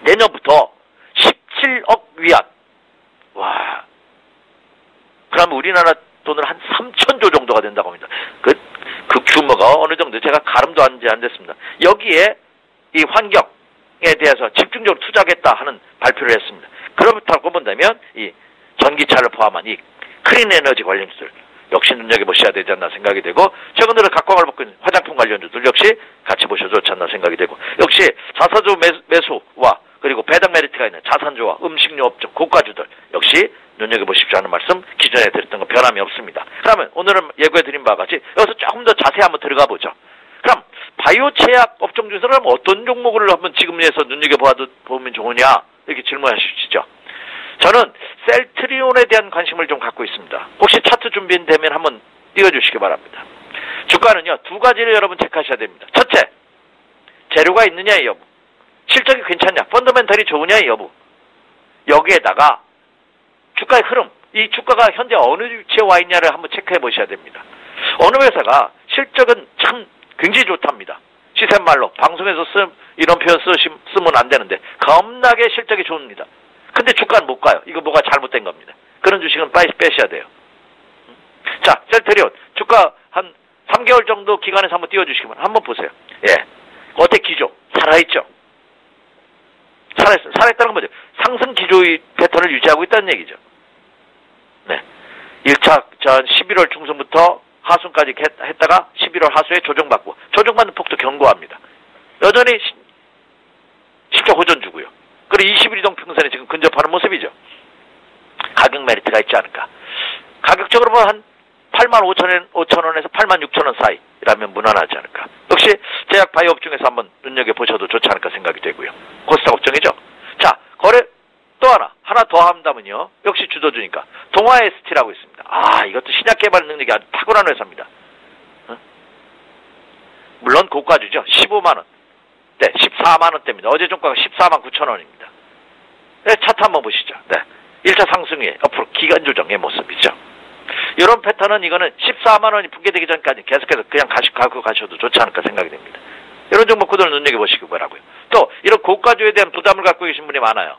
B: 내년부터 17억 위안. 와. 그러면 우리나라 돈을 한 3,000조 정도가 된다고 합니다. 그 규모가 어느 정도 제가 가름도 안 됐습니다. 여기에 이 환경에 대해서 집중적으로 투자하겠다 하는 발표를 했습니다. 그렇다고 본다면 이 전기차를 포함한 이 클린 에너지 관련주들 역시 눈여겨보셔야 되지 않나 생각이 되고 최근 들어 각광을 받고 있는 화장품 관련주들 역시 같이 보셔도 좋지 않나 생각이 되고 역시 자사주 매수와 그리고 배당 메리트가 있는 자산주와 음식료 업종 고가주들 역시 눈여겨보십시오 하는 말씀 기존에 드렸던 거 변함이 없습니다. 그러면 오늘은 예고해드린 바와 같이 여기서 조금 더 자세히 한번 들어가 보죠. 그럼 바이오 제약 업종 중에서 그럼 어떤 종목을 한번 지금에서 눈여겨보면 좋으냐 이렇게 질문하시죠. 저는 셀트리온에 대한 관심을 좀 갖고 있습니다. 혹시 차트 준비되면 한번 띄워주시기 바랍니다. 주가는요 두 가지를 여러분 체크하셔야 됩니다. 첫째, 재료가 있느냐의 여부, 실적이 괜찮냐, 펀더멘털이 좋으냐의 여부. 여기에다가 주가의 흐름, 이 주가가 현재 어느 위치에 와 있냐를 한번 체크해 보셔야 됩니다. 어느 회사가 실적은 참 굉장히 좋답니다. 시샘말로 방송에서 이런 표현 쓰면 안 되는데 겁나게 실적이 좋습니다. 근데 주가는 못 가요. 이거 뭐가 잘못된 겁니다. 그런 주식은 빨리 빼셔야 돼요. 자, 셀트리온 주가 한 3개월 정도 기간에서 한번 띄워주시면 한번 보세요. 예, 어때 기조 살아있죠? 살아있다는 건 뭐죠? 상승 기조의 패턴을 유지하고 있다는 얘기죠. 네, 1차 전 11월 중순부터 하순까지 했다가 11월 하수에 조정받고 조정받는 폭도 견고합니다. 여전히 실적 호전주고요. 그리고 21이동 평선에 지금 근접하는 모습이죠. 가격 메리트가 있지 않을까. 가격적으로 보면 한 85,000원에서 86,000원 사이라면 무난하지 않을까. 역시 제약 바이오 업종에서 한번 눈여겨보셔도 좋지 않을까 생각이 되고요. 코스닥 업종이죠. 자, 거래 또 하나 더 한다면요. 역시 주도주니까 동아 ST라고 있습니다. 아, 이것도 신약 개발 능력이 아주 탁월한 회사입니다. 물론 고가주죠. 15만원. 네, 14만원대입니다. 어제 종가가 14만 9천원입니다. 네, 차트 한번 보시죠. 네. 1차 상승에 앞으로 기간 조정의 모습이죠. 이런 패턴은 이거는 14만원이 붕괴되기 전까지 계속해서 그냥 가지고 가셔도 좋지 않을까 생각이 됩니다. 이런 종목들을 눈여겨보시기 바라고요. 또 이런 고가주에 대한 부담을 갖고 계신 분이 많아요.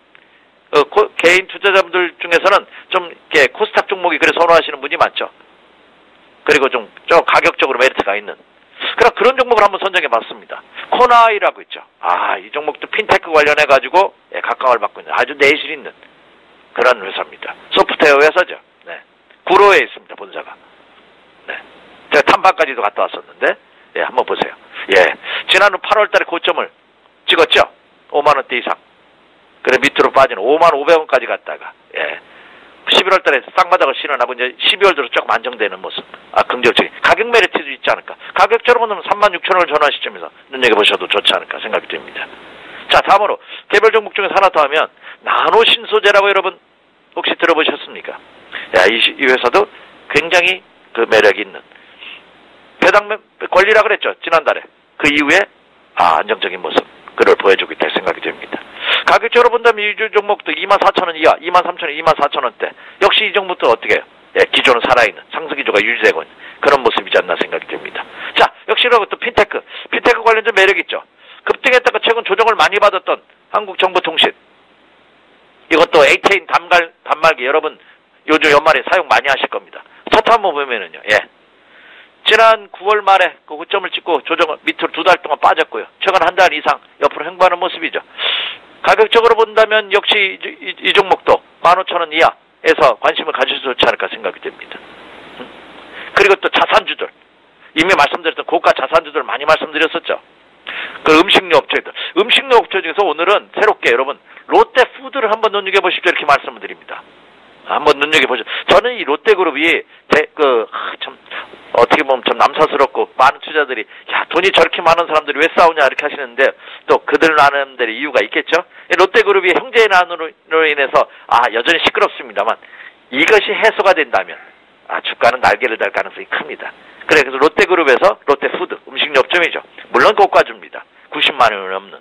B: 개인 투자자분들 중에서는 좀 이렇게 코스닥 종목이 그래 선호하시는 분이 많죠. 그리고 좀 가격적으로 메리트가 있는 그런 종목을 한번 선정해 봤습니다. 코나이라고 있죠. 아, 이 종목도 핀테크 관련해 가지고 각광을 받고 있는 아주 내실 있는 그런 회사입니다. 소프트웨어 회사죠. 네. 구로에 있습니다. 본사가. 네. 제가 탐방까지도 갔다 왔었는데, 예, 한번 보세요. 예, 지난해 8월달에 고점을 찍었죠. 5만 원대 이상. 그래 밑으로 빠지는 5만 500원까지 갔다가, 예, 11월달에 쌍바닥을 실현하고 이제 12월 들어 조금 안정되는 모습. 아, 긍정적인 가격 메리트도 있지 않을까. 가격적으로 보면 36,000원을 전환 시점에서 눈여겨보셔도 좋지 않을까 생각이 됩니다. 자, 다음으로 개별 종목 중에서 하나 더 하면 나노 신소재라고 여러분 혹시 들어보셨습니까? 야, 이 회사도 굉장히 그 매력이 있는 배당 권리라 그랬죠. 지난달에. 그 이후에 안정적인 모습 그를 보여주고 있다 생각이 됩니다. 가격적으로 본다면 이 종목도 24,000원 이하, 23,000원, 24,000원대. 역시 이 종목도 어떻게 해요? 예, 기존은 살아있는 상승 기조가 유지되고 있는 그런 모습이지 않나 생각이 됩니다. 자, 역시라고 또 핀테크 관련된 매력이 있죠. 급등했다가 최근 조정을 많이 받았던 한국정보통신. 이것도 ATN 단말기 여러분 요즘 연말에 사용 많이 하실 겁니다. 차트 한번 보면은요. 예. 지난 9월 말에 그 고점을 찍고 조정을 밑으로 2달 동안 빠졌고요. 최근 한 달 이상 옆으로 횡보하는 모습이죠. 가격적으로 본다면 역시 이 종목도 15,000원 이하에서 관심을 가지셔도 좋지 않을까 생각이 됩니다. 그리고 또 자산주들. 이미 말씀드렸던 고가 자산주들 많이 말씀드렸었죠. 그 음식료 업체들. 음식료 업체 중에서 오늘은 새롭게 여러분 롯데푸드를 한번 눈여겨보십시오. 이렇게 말씀을 드립니다. 한번 눈여겨보죠. 저는 이 롯데그룹이 참 어떻게 보면 좀 남사스럽고 많은 투자들이 야 돈이 저렇게 많은 사람들이 왜 싸우냐 이렇게 하시는데 또 그들 나름대로 이유가 있겠죠. 롯데그룹이 형제의 난으로 인해서 여전히 시끄럽습니다만 이것이 해소가 된다면 주가는 날개를 달 가능성이 큽니다. 그래서 롯데그룹에서 롯데푸드 음식료업종이죠. 물론 고가주입니다. 90만 원이 넘는.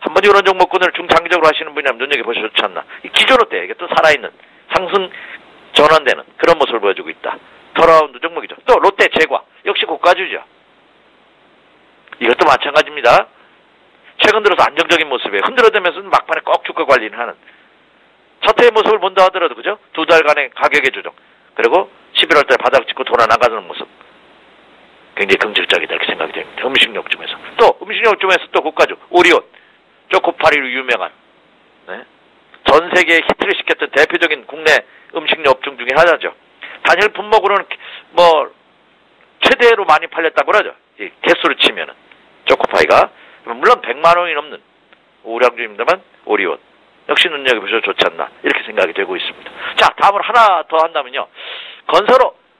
B: 한번 이런 종목군을 중장기적으로 하시는 분이라면 눈여겨보셔도 좋지 않나. 기존 롯데에게 또 살아있는 상승 전환되는 그런 모습을 보여주고 있다. 터라운드 종목이죠. 또 롯데 제과 역시 고가주죠. 이것도 마찬가지입니다. 최근 들어서 안정적인 모습에 흔들어대면서 막판에 꼭 주가 관리를 하는 첫 해의 모습을 본다 하더라도 그죠? 2달간의 가격의 조정 그리고 11월 달 바닥 찍고 돌아나가는 모습 굉장히 긍정적이다 이렇게 생각이 됩니다. 음식료업종에서 또 음식료업종에서 또 고가주 오리온 초코파리로 유명한 전 세계에 히트를 시켰던 대표적인 국내 음식료업종 중에 하나죠. 단일 품목으로는 최대로 많이 팔렸다고 그러죠. 이 개수로 치면은 초코파이가 물론 100만 원이 넘는 오량주입니다만 오리온 역시 눈여겨보셔도 좋지 않나 이렇게 생각이 되고 있습니다. 자, 다음으로 하나 더 한다면요.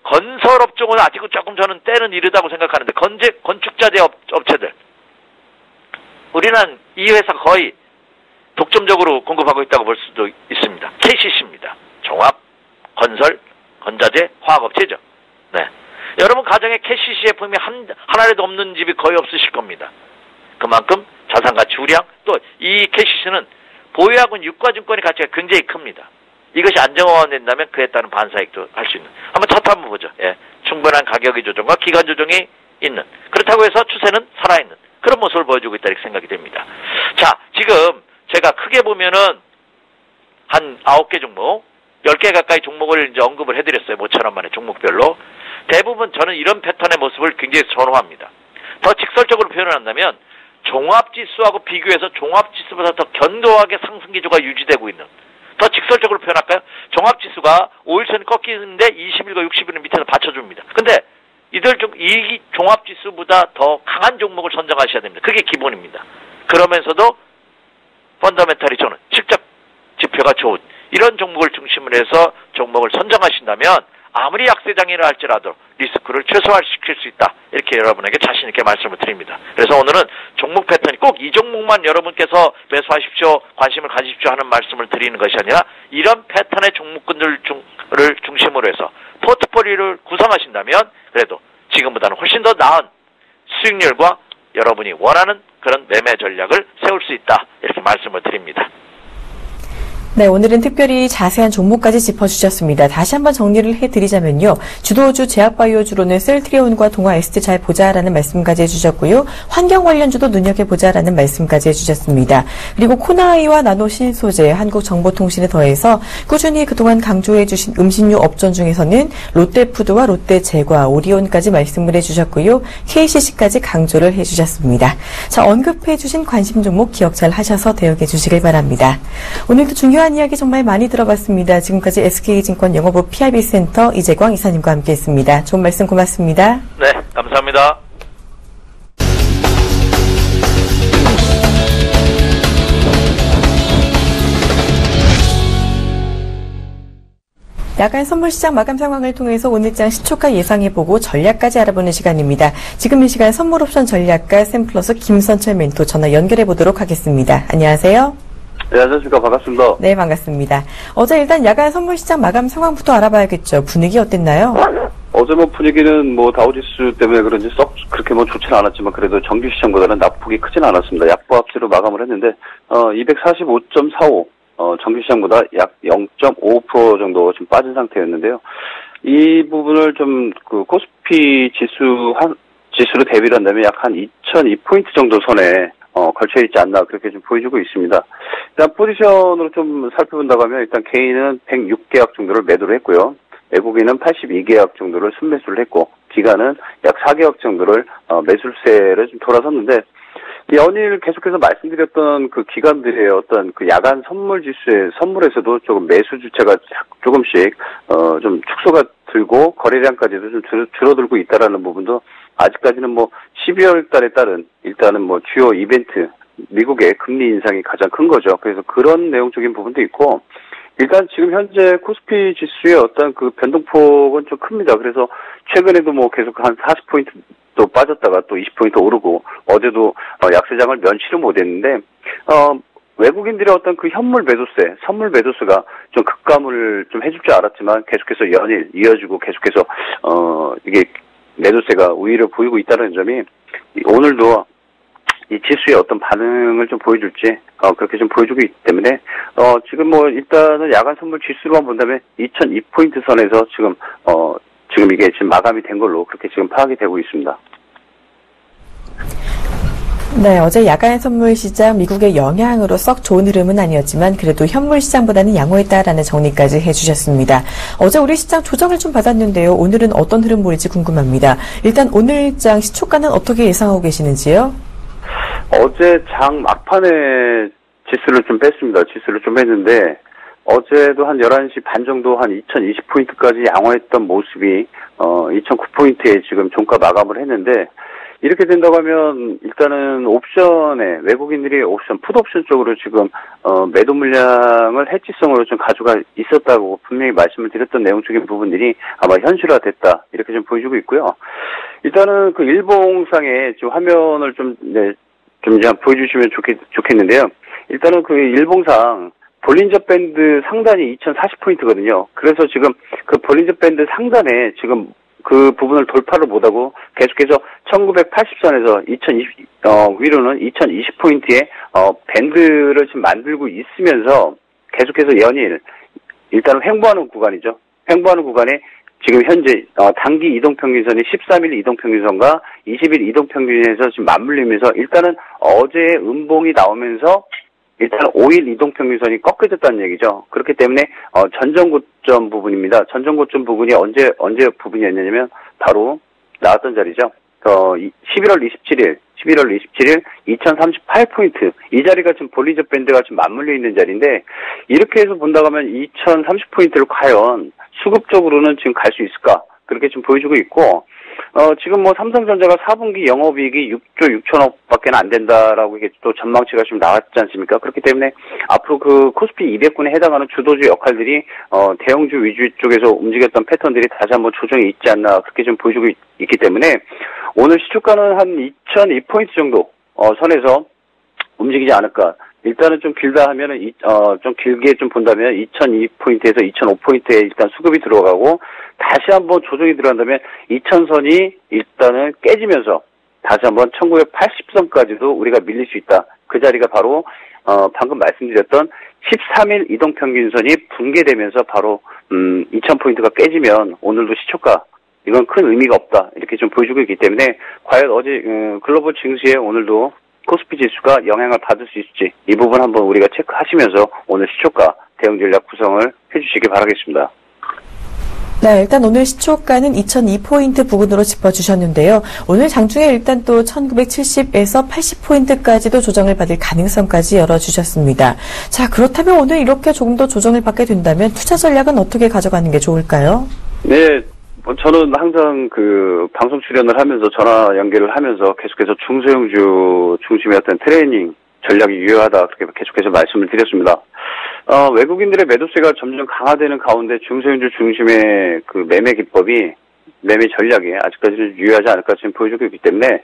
B: 건설업종은 아직은 조금 저는 때는 이르다고 생각하는데 건축자재 업체들 우리는 이 회사 거의 독점적으로 공급하고 있다고 볼 수도 있습니다. KCC입니다. 종합 건설 건자재 화학업체죠. 네, 여러분 가정에 KCC 제품이 하나라도 없는 집이 거의 없으실 겁니다. 그만큼 자산가치 우량 또 이 KCC는 보유하고는 유가증권의 가치가 굉장히 큽니다. 이것이 안정화된다면 그에 따른 반사익도 할 수 있는. 한번 차트 한번 보죠. 예, 충분한 가격의 조정과 기간 조정이 있는. 그렇다고 해서 추세는 살아있는 그런 모습을 보여주고 있다 이렇게 생각이 됩니다. 자, 지금 제가 크게 보면은 한 9개 종목, 10개 가까이 종목을 이제 언급을 해드렸어요. 모처럼 만에 종목별로. 대부분 저는 이런 패턴의 모습을 굉장히 선호합니다. 더 직설적으로 표현을 한다면 종합지수하고 비교해서 종합지수보다 더 견고하게 상승 기조가 유지되고 있는. 더 직설적으로 표현할까요? 종합지수가 5일선 꺾이는데 20일과 60일은 밑에서 받쳐줍니다. 근데 이 종합지수보다 더 강한 종목을 선정하셔야 됩니다. 그게 기본입니다. 그러면서도 펀더멘탈이 저는 실적 지표가 좋은 이런 종목을 중심으로 해서 종목을 선정하신다면 아무리 약세장이라 할지라도 리스크를 최소화시킬 수 있다. 이렇게 여러분에게 자신 있게 말씀을 드립니다. 그래서 오늘은 종목 패턴이 꼭 이 종목만 여러분께서 매수하십시오, 관심을 가지십시오 하는 말씀을 드리는 것이 아니라 이런 패턴의 종목군들을 중심으로 해서 포트폴리오를 구성하신다면 그래도 지금보다는 훨씬 더 나은 수익률과 여러분이 원하는 그런 매매 전략을 세울 수 있다. 이렇게 말씀을 드립니다.
A: 네, 오늘은 특별히 자세한 종목까지 짚어주셨습니다. 다시 한번 정리를 해드리자면요. 주도주 제약바이오주로는 셀트리온과 동아에스테 잘 보자라는 말씀까지 해주셨고요. 환경 관련주도 눈여겨보자라는 말씀까지 해주셨습니다. 그리고 코나아이와 나노신소재, 한국정보통신에 더해서 꾸준히 그동안 강조해주신 음식료 업종 중에서는 롯데푸드와 롯데제과, 오리온까지 말씀을 해주셨고요. KCC까지 강조를 해주셨습니다. 자, 언급해주신 관심 종목 기억 잘 하셔서 대응해 주시길 바랍니다. 오늘도 중요한 이야기 정말 많이 들어봤습니다. 지금까지 SK증권 영어부 PIB센터 이재광 이사님과 함께했습니다. 좋은 말씀 고맙습니다.
B: 네, 감사합니다.
A: 야간 선물시장 마감 상황을 통해서 오늘장 시초가 예상해보고 전략까지 알아보는 시간입니다. 지금 이 시간 선물옵션 전략가 샘플러스 김선철 멘토 전화 연결해보도록 하겠습니다. 안녕하세요.
C: 네, 안녕하십니까. 반갑습니다.
A: 네, 반갑습니다. 어제 일단 야간 선물시장 마감 상황부터 알아봐야겠죠. 분위기 어땠나요?
C: 어제 분위기는 다우지수 때문에 그런지 썩 그렇게 좋지는 않았지만 그래도 정규시장보다는 낙폭이 크진 않았습니다. 약보합지로 마감을 했는데 245.45 정규시장보다 약 0.5% 정도 좀 빠진 상태였는데요. 이 부분을 코스피 지수로 대비를 한다면 약 한 2002포인트 정도 선에 걸쳐있지 않나 그렇게 좀 보여주고 있습니다. 일단 포지션으로 좀 살펴본다고 하면 일단 개인은 106계약 정도를 매도를 했고요. 외국인은 82계약 정도를 순매수를 했고 기관은 약 4계약 정도를 매수세를 좀 돌아섰는데 연일 계속해서 말씀드렸던 그 기관들의 어떤 그 야간 선물에서도 조금 매수 주체가 조금씩 좀 축소가 들고 거래량까지도 좀 줄어들고 있다라는 부분도 아직까지는 12월 달에 따른 일단은 주요 이벤트 미국의 금리 인상이 가장 큰 거죠. 그래서 그런 내용적인 부분도 있고 일단 지금 현재 코스피 지수의 어떤 그 변동폭은 좀 큽니다. 그래서 최근에도 뭐 계속 한 40포인트 또 빠졌다가 또 20포인트 오르고 어제도 약세장을 면치를 못했는데 외국인들의 어떤 그 현물 매도세, 선물 매도세가 좀 급감을 좀 해줄 줄 알았지만 계속해서 연일 이어지고 계속해서 이게 매도세가 우위를 보이고 있다는 점이 오늘도 이 지수의 어떤 반응을 좀 보여줄지 그렇게 좀 보여주고 있기 때문에 지금 뭐 일단은 야간 선물 지수로만 본다면 2002포인트 선에서 지금 이게 지금 마감이 된 걸로 그렇게 지금 파악이 되고 있습니다.
A: 네, 어제 야간 선물 시장 미국의 영향으로 썩 좋은 흐름은 아니었지만 그래도 현물 시장보다는 양호했다라는 정리까지 해주셨습니다. 어제 우리 시장 조정을 좀 받았는데요. 오늘은 어떤 흐름 보일지 궁금합니다. 일단 오늘 장 시초가는 어떻게 예상하고 계시는지요?
C: 어제 장 막판에 지수를 좀 뺐습니다. 지수를 좀 했는데 어제도 한 11시 반 정도 한 2020포인트까지 양호했던 모습이 2009포인트에 지금 종가 마감을 했는데 이렇게 된다고 하면 일단은 옵션에 외국인들이 옵션, 풋옵션 쪽으로 지금 매도 물량을 해지성으로 좀 가져가 있었다고 분명히 말씀을 드렸던 내용적인 부분들이 아마 현실화됐다 이렇게 좀 보여주고 있고요. 일단은 그 일봉상에 지금 화면을 좀 보여주시면 좋겠는데요. 일단은 그 일봉상 볼린저 밴드 상단이 2040포인트거든요. 그래서 지금 그 볼린저 밴드 상단에 지금 그 부분을 돌파를 못하고 계속해서 1980선에서 위로는 2020포인트의 밴드를 지금 만들고 있으면서 계속해서 연일 일단은 횡보하는 구간이죠. 횡보하는 구간에 지금 현재 단기 이동평균선이 13일 이동평균선과 20일 이동평균에서 지금 맞물리면서 일단은 어제 음봉이 나오면서 일단 5일 이동평균선이 꺾여졌다는 얘기죠. 그렇기 때문에 전정고점 부분입니다. 전정고점 부분이 언제 부분이었냐면 바로 나왔던 자리죠. 11월 27일 2038포인트 이 자리가 지금 볼린저 밴드가 지금 맞물려 있는 자리인데 이렇게 해서 본다고 하면 2030포인트를 과연 수급적으로는 지금 갈 수 있을까? 그렇게 지금 보여주고 있고 지금 뭐 삼성전자가 4분기 영업이익이 6조 6천억밖에 안 된다라고 이게 또 전망치가 좀 나왔지 않습니까? 그렇기 때문에 앞으로 그 코스피 200군에 해당하는 주도주 역할들이 대형주 위주 쪽에서 움직였던 패턴들이 다시 한번 조정이 있지 않나 그렇게 좀 보여주고 있기 때문에 오늘 시초가는 한 2002포인트 정도 선에서 움직이지 않을까. 일단은 좀 길다 하면은 좀 길게 좀 본다면 2002포인트에서 2005포인트에 일단 수급이 들어가고 다시 한번 조정이 들어간다면 2000선이 일단은 깨지면서 다시 한번 1980선까지도 우리가 밀릴 수 있다. 그 자리가 바로 방금 말씀드렸던 13일 이동평균선이 붕괴되면서 바로 2000포인트가 깨지면 오늘도 시초가 이건 큰 의미가 없다. 이렇게 좀 보여주고 있기 때문에 과연 어제 글로벌 증시에 오늘도 코스피 지수가 영향을 받을 수 있을지 이 부분 한번 우리가 체크하시면서 오늘 시초가 대응 전략 구성을 해주시기 바라겠습니다.
A: 네, 일단 오늘 시초가는 2002포인트 부근으로 짚어주셨는데요. 오늘 장중에 일단 또 1970에서 80포인트까지도 조정을 받을 가능성까지 열어주셨습니다. 자, 그렇다면 오늘 이렇게 조금 더 조정을 받게 된다면 투자 전략은 어떻게 가져가는 게 좋을까요?
C: 네. 저는 항상 그 방송 출연을 하면서 전화 연결을 하면서 계속해서 중소형주 중심의 어떤 트레이닝 전략이 유효하다 그렇게 계속해서 말씀을 드렸습니다. 외국인들의 매도세가 점점 강화되는 가운데 중소형주 중심의 그 매매 기법이 매매 전략이 아직까지는 유효하지 않을까 지금 보여주고 있기 때문에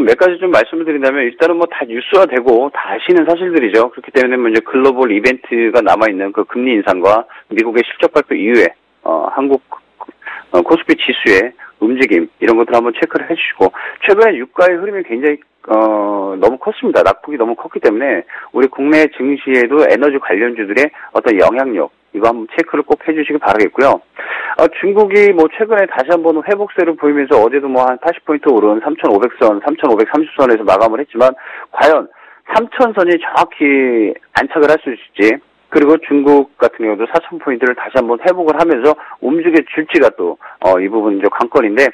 C: 몇 가지 좀 말씀을 드린다면 일단은 뭐 다 뉴스화되고 다 아시는 사실들이죠. 그렇기 때문에 뭐 이제 글로벌 이벤트가 남아있는 그 금리 인상과 미국의 실적 발표 이후에 한국 코스피 지수의 움직임 이런 것들 한번 체크를 해주시고 최근에 유가의 흐름이 굉장히 너무 컸습니다. 낙폭이 너무 컸기 때문에 우리 국내 증시에도 에너지 관련주들의 어떤 영향력 이거 한번 체크를 꼭 해주시기 바라겠고요. 중국이 뭐 최근에 다시 한번 회복세를 보이면서 어제도 뭐 한 80포인트 오른 3,500선, 3,530선에서 마감을 했지만 과연 3,000선이 정확히 안착을 할 수 있을지 그리고 중국 같은 경우도 4,000포인트를 다시 한번 회복을 하면서 움직여 줄지가 또, 이 부분 이제 관건인데,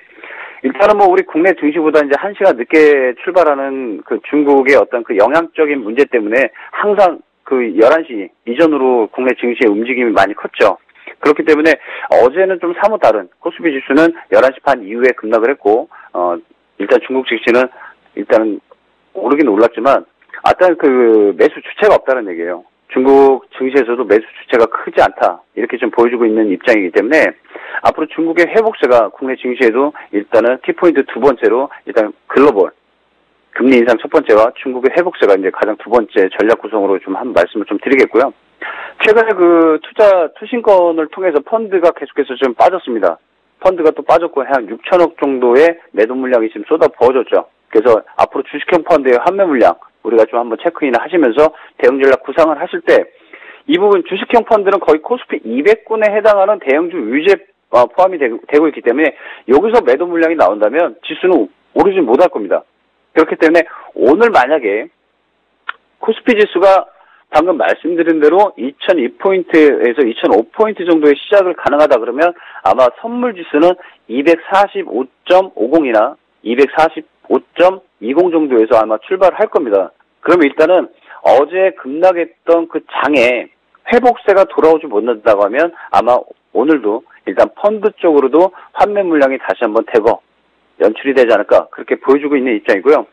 C: 일단은 뭐 우리 국내 증시보다 이제 1시간 늦게 출발하는 그 중국의 어떤 그 영향적인 문제 때문에 항상 그 11시 이전으로 국내 증시의 움직임이 많이 컸죠. 그렇기 때문에 어제는 좀 사뭇 다른 코스피 지수는 11시 반 이후에 급락을 했고, 일단 중국 증시는 일단은 오르긴 올랐지만, 일단 그 매수 주체가 없다는 얘기예요. 중국 증시에서도 매수 주체가 크지 않다. 이렇게 좀 보여주고 있는 입장이기 때문에 앞으로 중국의 회복세가 국내 증시에도 일단은 키포인트 두 번째로 일단 글로벌 금리 인상 첫 번째와 중국의 회복세가 이제 가장 두 번째 전략 구성으로 좀 한 말씀을 좀 드리겠고요. 최근에 그 투신권을 통해서 펀드가 계속해서 좀 빠졌습니다. 펀드가 또 빠졌고 한 6천억 정도의 매도 물량이 지금 쏟아 부어졌죠. 그래서 앞으로 주식형 펀드의 환매 물량 우리가 좀 한번 체크인을 하시면서 대응 전략 구상을 하실 때 이 부분 주식형 펀드는 거의 코스피 200군에 해당하는 대형주 위주에 포함이 되고 있기 때문에 여기서 매도 물량이 나온다면 지수는 오르지 못할 겁니다. 그렇기 때문에 오늘 만약에 코스피 지수가 방금 말씀드린 대로 2002포인트에서 2005포인트 정도의 시작을 가능하다 그러면 아마 선물 지수는 245.50이나 245.20 정도에서 아마 출발할 겁니다. 그러면 일단은 어제 급락했던 그 장에 회복세가 돌아오지 못한다고 하면 아마 오늘도 일단 펀드 쪽으로도 환매 물량이 다시 한번 대거 연출이 되지 않을까 그렇게 보여주고 있는 입장이고요.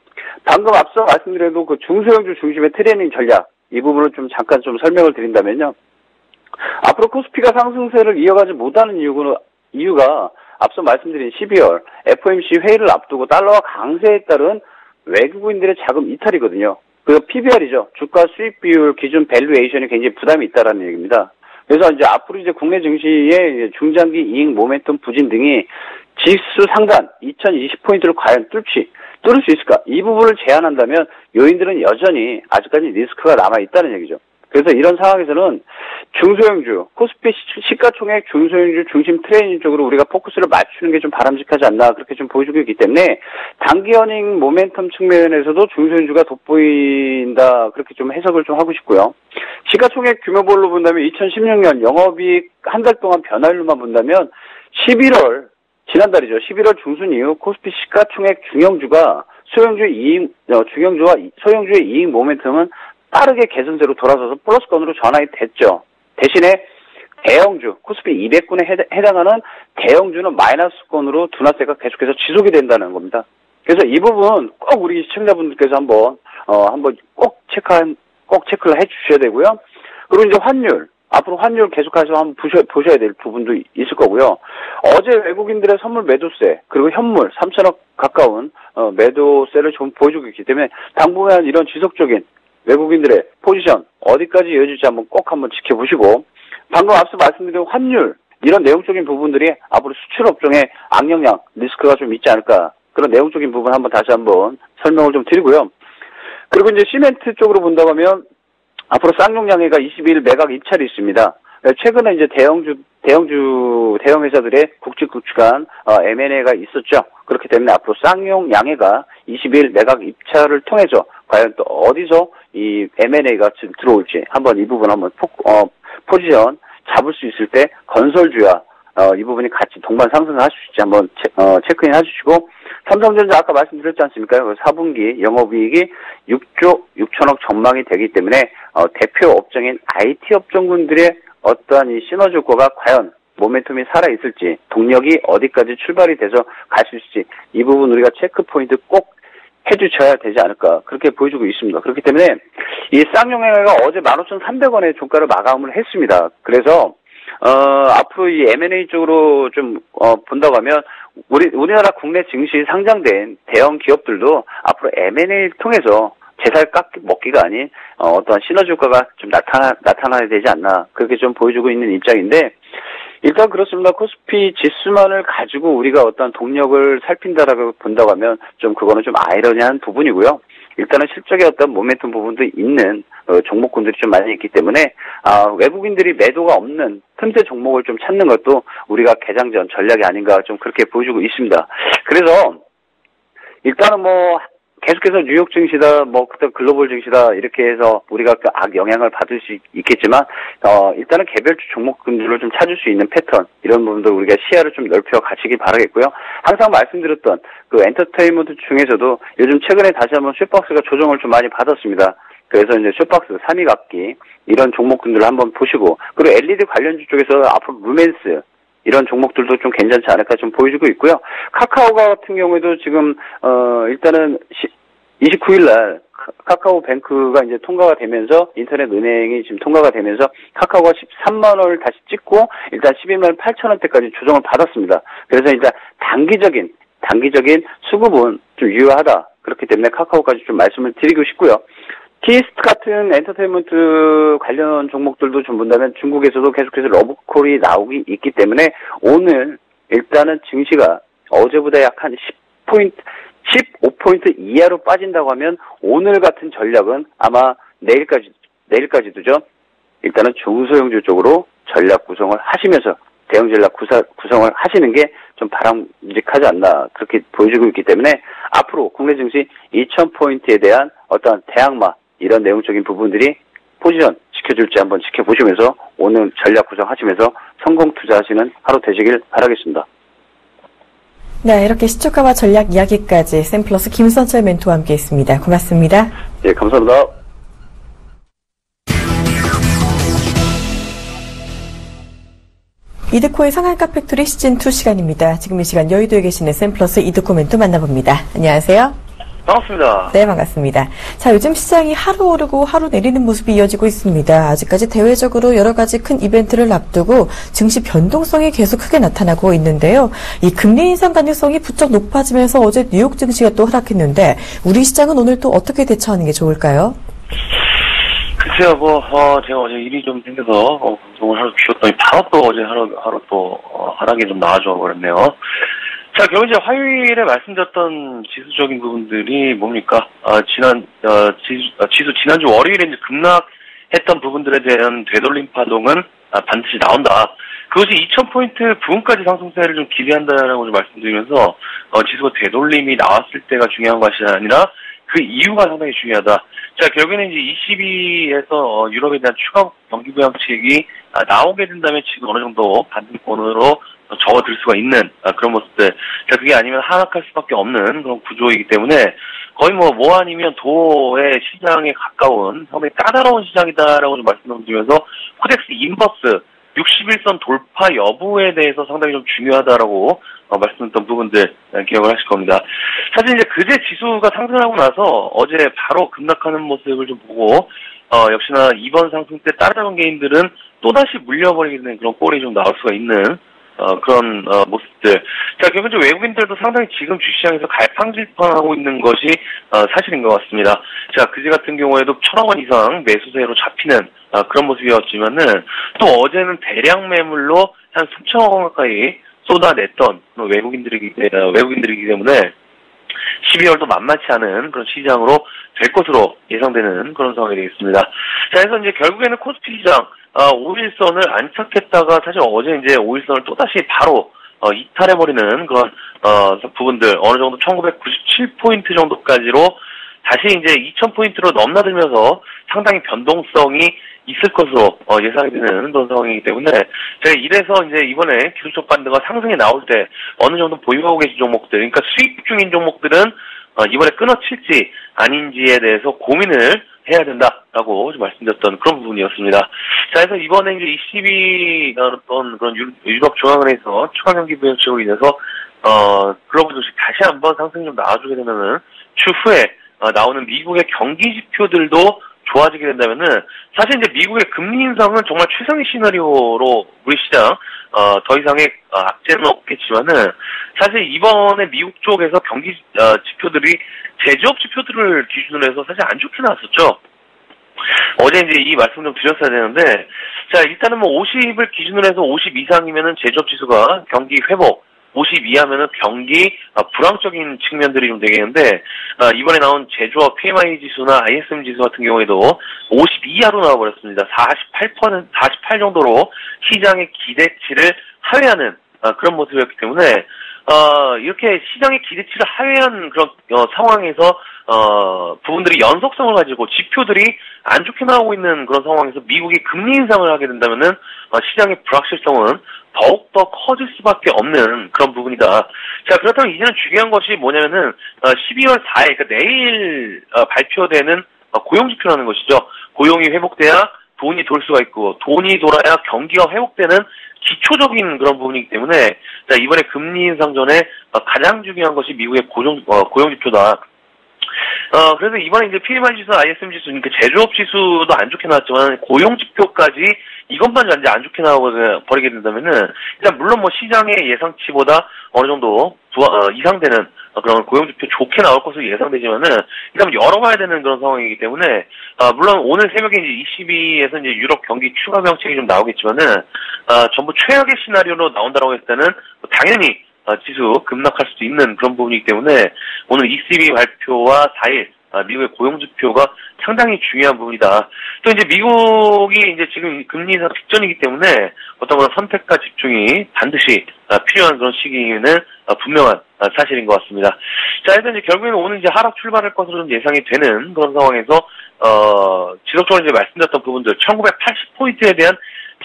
C: 방금 앞서 말씀드린 그 중소형주 중심의 트레이닝 전략 이 부분을 좀 잠깐 좀 설명을 드린다면요. 앞으로 코스피가 상승세를 이어가지 못하는 이유가 앞서 말씀드린 12월 FOMC 회의를 앞두고 달러와 강세에 따른 외국인들의 자금 이탈이거든요. 그 PBR이죠. 주가 수익 비율 기준 밸류에이션이 굉장히 부담이 있다라는 얘기입니다. 그래서 이제 앞으로 이제 국내 증시의 중장기 이익 모멘텀 부진 등이 지수 상단 2020포인트를 과연 뚫을 수 있을까? 이 부분을 제한한다면 요인들은 여전히 아직까지 리스크가 남아있다는 얘기죠. 그래서 이런 상황에서는 중소형주, 코스피 시가총액 중소형주 중심 트레이닝 쪽으로 우리가 포커스를 맞추는 게 좀 바람직하지 않나 그렇게 좀 보여주고 있기 때문에 단기 어닝 모멘텀 측면에서도 중소형주가 돋보인다 그렇게 좀 해석을 좀 하고 싶고요. 시가총액 규모별로 본다면 2016년 영업이익 한 달 동안 변화율로만 본다면 11월 지난달이죠. 11월 중순 이후 코스피 시가총액 중형주와 소형주의 이익 모멘텀은 빠르게 개선세로 돌아서서 플러스권으로 전환이 됐죠. 대신에 대형주, 코스피 200군에 해당하는 대형주는 마이너스권으로 둔화세가 계속해서 지속이 된다는 겁니다. 그래서 이 부분 꼭 우리 시청자분들께서 한번 꼭 체크를 해 주셔야 되고요. 그리고 이제 환율. 앞으로 환율 계속해서 한번 보셔야 될 부분도 있을 거고요. 어제 외국인들의 선물 매도세, 그리고 현물 3천억 가까운 매도세를 좀 보여주고 있기 때문에 당분간 이런 지속적인 외국인들의 포지션 어디까지 이어질지 꼭 한번 지켜보시고 방금 앞서 말씀드린 환율 이런 내용적인 부분들이 앞으로 수출 업종에 악영향 리스크가 좀 있지 않을까 그런 내용적인 부분 다시 한번 설명을 좀 드리고요. 그리고 이제 시멘트 쪽으로 본다고 하면 앞으로 쌍용양해가 22일 매각 입찰이 있습니다. 최근에 이제 대형 회사들의 굵직굵직한 M&A가 있었죠. 그렇기 때문에 앞으로 쌍용양해가 22일 매각 입찰을 통해서 과연 또 어디서 이 M&A가 들어올지 한번 이 부분 포지션 잡을 수 있을 때 건설주야 이 부분이 같이 동반 상승할 수 있지 한번 체크인 해주시고 삼성전자 아까 말씀드렸지 않습니까? 4분기 영업이익이 6조 6천억 전망이 되기 때문에 대표 업종인 IT 업종군들의 어떠한 이 시너지 효과가 과연 모멘텀이 살아있을지 동력이 어디까지 출발이 돼서 갈 수 있을지 이 부분 우리가 체크 포인트 꼭 해주셔야 되지 않을까 그렇게 보여주고 있습니다. 그렇기 때문에 이 쌍용양해가 어제 15,300원의 종가를 마감을 했습니다. 그래서 앞으로 이 M&A 쪽으로 좀 본다고 하면 우리나라 국내 증시 상장된 대형 기업들도 앞으로 M&A를 통해서 제살 먹기가 아닌 어떠한 시너지 효과가 좀 나타나야 되지 않나 그렇게 좀 보여주고 있는 입장인데 일단 그렇습니다. 코스피 지수만을 가지고 우리가 어떤 동력을 살핀다라고 본다고 하면 좀 그거는 좀 아이러니한 부분이고요. 일단은 실적의 어떤 모멘텀 부분도 있는 종목군들이 좀 많이 있기 때문에 외국인들이 매도가 없는 틈새 종목을 좀 찾는 것도 우리가 개장전 전략이 아닌가 좀 그렇게 보여주고 있습니다. 그래서 일단은 계속해서 뉴욕 증시다, 그때 글로벌 증시다, 이렇게 해서 우리가 그 악영향을 받을 수 있겠지만, 일단은 개별주 종목군들을 좀 찾을 수 있는 패턴, 이런 부분들 우리가 시야를 좀 넓혀 가시기 바라겠고요. 항상 말씀드렸던 그 엔터테인먼트 중에서도 요즘 최근에 다시 한번 슈박스가 조정을 좀 많이 받았습니다. 그래서 이제 슈박스, 삼위각기, 이런 종목군들을 한번 보시고, 그리고 LED 관련주 쪽에서 앞으로 루멘스, 이런 종목들도 좀 괜찮지 않을까 좀 보여주고 있고요. 카카오가 같은 경우에도 지금 일단은 29일 날 카카오뱅크가 이제 통과가 되면서 인터넷 은행이 지금 통과가 되면서 카카오가 13만 원을 다시 찍고 일단 12만 8천 원대까지 조정을 받았습니다. 그래서 일단 단기적인 수급은 좀 유효하다. 그렇기 때문에 카카오까지 좀 말씀을 드리고 싶고요. 티스트 같은 엔터테인먼트 관련 종목들도 좀 본다면 중국에서도 계속해서 러브콜이 나오기 있기 때문에 오늘 일단은 증시가 어제보다 약 한 15포인트 이하로 빠진다고 하면 오늘 같은 전략은 아마 내일까지도죠. 일단은 중소형주 쪽으로 전략 구성을 하시면서 대형 전략 구성을 하시는 게 좀 바람직하지 않나 그렇게 보여지고 있기 때문에 앞으로 국내 증시 2000포인트에 대한 어떤 대항마 이런 내용적인 부분들이 포지션 지켜줄지 한번 지켜보시면서 오늘 전략 구성하시면서 성공 투자하시는 하루 되시길 바라겠습니다.
A: 네, 이렇게 시초가와 전략 이야기까지 샘플러스 김선철 멘토와 함께했습니다. 고맙습니다.
C: 예, 감사합니다.
A: 이드코의 상한가 팩토리 시즌2 시간입니다. 지금 이 시간 여의도에 계시는 샘플러스 이드코 멘토 만나봅니다. 안녕하세요.
D: 반갑습니다.
A: 네, 반갑습니다. 자, 요즘 시장이 하루 오르고 하루 내리는 모습이 이어지고 있습니다. 아직까지 대외적으로 여러 가지 큰 이벤트를 앞두고 증시 변동성이 계속 크게 나타나고 있는데요. 이 금리 인상 가능성이 부쩍 높아지면서 어제 뉴욕 증시가 또 하락했는데 우리 시장은 오늘 또 어떻게 대처하는 게 좋을까요?
D: 글쎄요, 제가 어제 일이 좀 생겨서, 방송을 하루 쉬었더니 바로 또 어제 하루 또, 하락이 좀 나와줘 버렸네요. 자, 결국 이제 화요일에 말씀드렸던 지수적인 부분들이 뭡니까? 지수 지난주 월요일에 이제 급락했던 부분들에 대한 되돌림 파동은 반드시 나온다. 그것이 2000포인트 부근까지 상승세를 좀 기대한다라고 좀 말씀드리면서, 지수가 되돌림이 나왔을 때가 중요한 것이 아니라 그 이유가 상당히 중요하다. 자, 결국에는 이제 22에서 유럽에 대한 추가 경기 부양책이 나오게 된다면 지금 어느 정도 반등권으로 접어들 수가 있는 그런 모습들. 자, 그게 아니면 하락할 수밖에 없는 그런 구조이기 때문에 거의 뭐 아니면 도의 시장에 가까운 상당히 까다로운 시장이다라고 좀 말씀드리면서 코덱스 인버스 61선 돌파 여부에 대해서 상당히 좀 중요하다라고 말씀드렸던 부분들 기억을 하실 겁니다. 사실 이제 그제 지수가 상승하고 나서 어제 바로 급락하는 모습을 좀 보고 역시나 이번 상승 때 따라잡은 개인들은 또다시 물려버리게 되는 그런 꼴이 좀 나올 수가 있는 그런 모습들. 자, 결국 이제 외국인들도 상당히 지금 주시장에서 갈팡질팡하고 있는 것이 사실인 것 같습니다. 자, 그제 같은 경우에도 1000억 원 이상 매수세로 잡히는 그런 모습이었지만은 또 어제는 대량 매물로 한 3천억 원 가까이 쏟아냈던 외국인들이기 때문에 12월도 만만치 않은 그런 시장으로 될 것으로 예상되는 그런 상황이 되겠습니다. 자, 그래서 이제 결국에는 코스피 시장 5일선을 안착했다가 사실 어제 이제 5일선을 또다시 바로 이탈해버리는 그런 부분들 어느 정도 1997포인트 정도까지로 다시 이제 2000포인트로 넘나들면서 상당히 변동성이 있을 것으로 예상이 되는 그런 상황이기 때문에 제가 이래서 이제 이번에 기술적 반등과 상승이 나올 때 어느 정도 보유하고 계신 종목들, 그러니까 수익 중인 종목들은 이번에 끊어칠지 아닌지에 대해서 고민을 해야 된다라고 좀 말씀드렸던 그런 부분이었습니다. 자, 그래서 이번에 이제 22가 어떤 그런 유럽 중앙은행에서 추가 경기 부양책으로 인해서 글로벌 주식 다시 한번 상승이 좀 나와주게 되면은 추후에 나오는 미국의 경기 지표들도 좋아지게 된다면은 사실 이제 미국의 금리 인상은 정말 최상의 시나리오로 우리 시장 더 이상의 악재는 없겠지만은 사실 이번에 미국 쪽에서 경기 지표들이 제조업 지표들을 기준으로 해서 사실 안 좋게 나왔었죠. 어제 이제 이 말씀 좀 드렸어야 되는데 자, 일단은 뭐 50을 기준으로 해서 50 이상이면은 제조업 지수가 경기 회복, 50 이하면은 경기 불황적인 측면들이 좀 되겠는데 이번에 나온 제조업 PMI 지수나 ISM 지수 같은 경우에도 50 이하로 나와버렸습니다. 48 정도로 시장의 기대치를 하회하는 그런 모습이었기 때문에 이렇게 시장의 기대치를 하회한 그런 상황에서 부분들이 연속성을 가지고 지표들이 안 좋게 나오고 있는 그런 상황에서 미국이 금리 인상을 하게 된다면은 시장의 불확실성은 더욱더 커질 수밖에 없는 그런 부분이다. 자, 그렇다면 이제는 중요한 것이 뭐냐면은 12월 4일, 그러니까 내일 발표되는 고용지표라는 것이죠. 고용이 회복돼야 돈이 돌 수가 있고 돈이 돌아야 경기가 회복되는 기초적인 그런 부분이기 때문에 자, 이번에 금리 인상 전에 가장 중요한 것이 미국의 고용지표다. 그래서 이번에 이제 PMI 지수, ISM 지수, 그러니까 제조업 지수도 안 좋게 나왔지만 고용 지표까지 이것만 이제 안 좋게 나와버리게 된다면은 일단 물론 뭐 시장의 예상치보다 어느 정도 이상되는 그런 고용 지표 좋게 나올 것으로 예상되지만은 일단 열어봐야 되는 그런 상황이기 때문에 물론 오늘 새벽에 이제 ECB에서 이제 유럽 경기 추가 명칭이 좀 나오겠지만은 전부 최악의 시나리오로 나온다라고 했을 때는 당연히 지수 급락할 수도 있는 그런 부분이기 때문에 오늘 ECB 발표와 4일 미국의 고용지표가 상당히 중요한 부분이다. 또 이제 미국이 이제 지금 금리 인상 직전이기 때문에 어떤 그런 선택과 집중이 반드시 필요한 그런 시기는 분명한 사실인 것 같습니다. 자, 일단 이제 결국에는 오늘 이제 하락 출발할 것으로 좀 예상이 되는 그런 상황에서 지속적으로 이제 말씀드렸던 부분들 1980포인트에 대한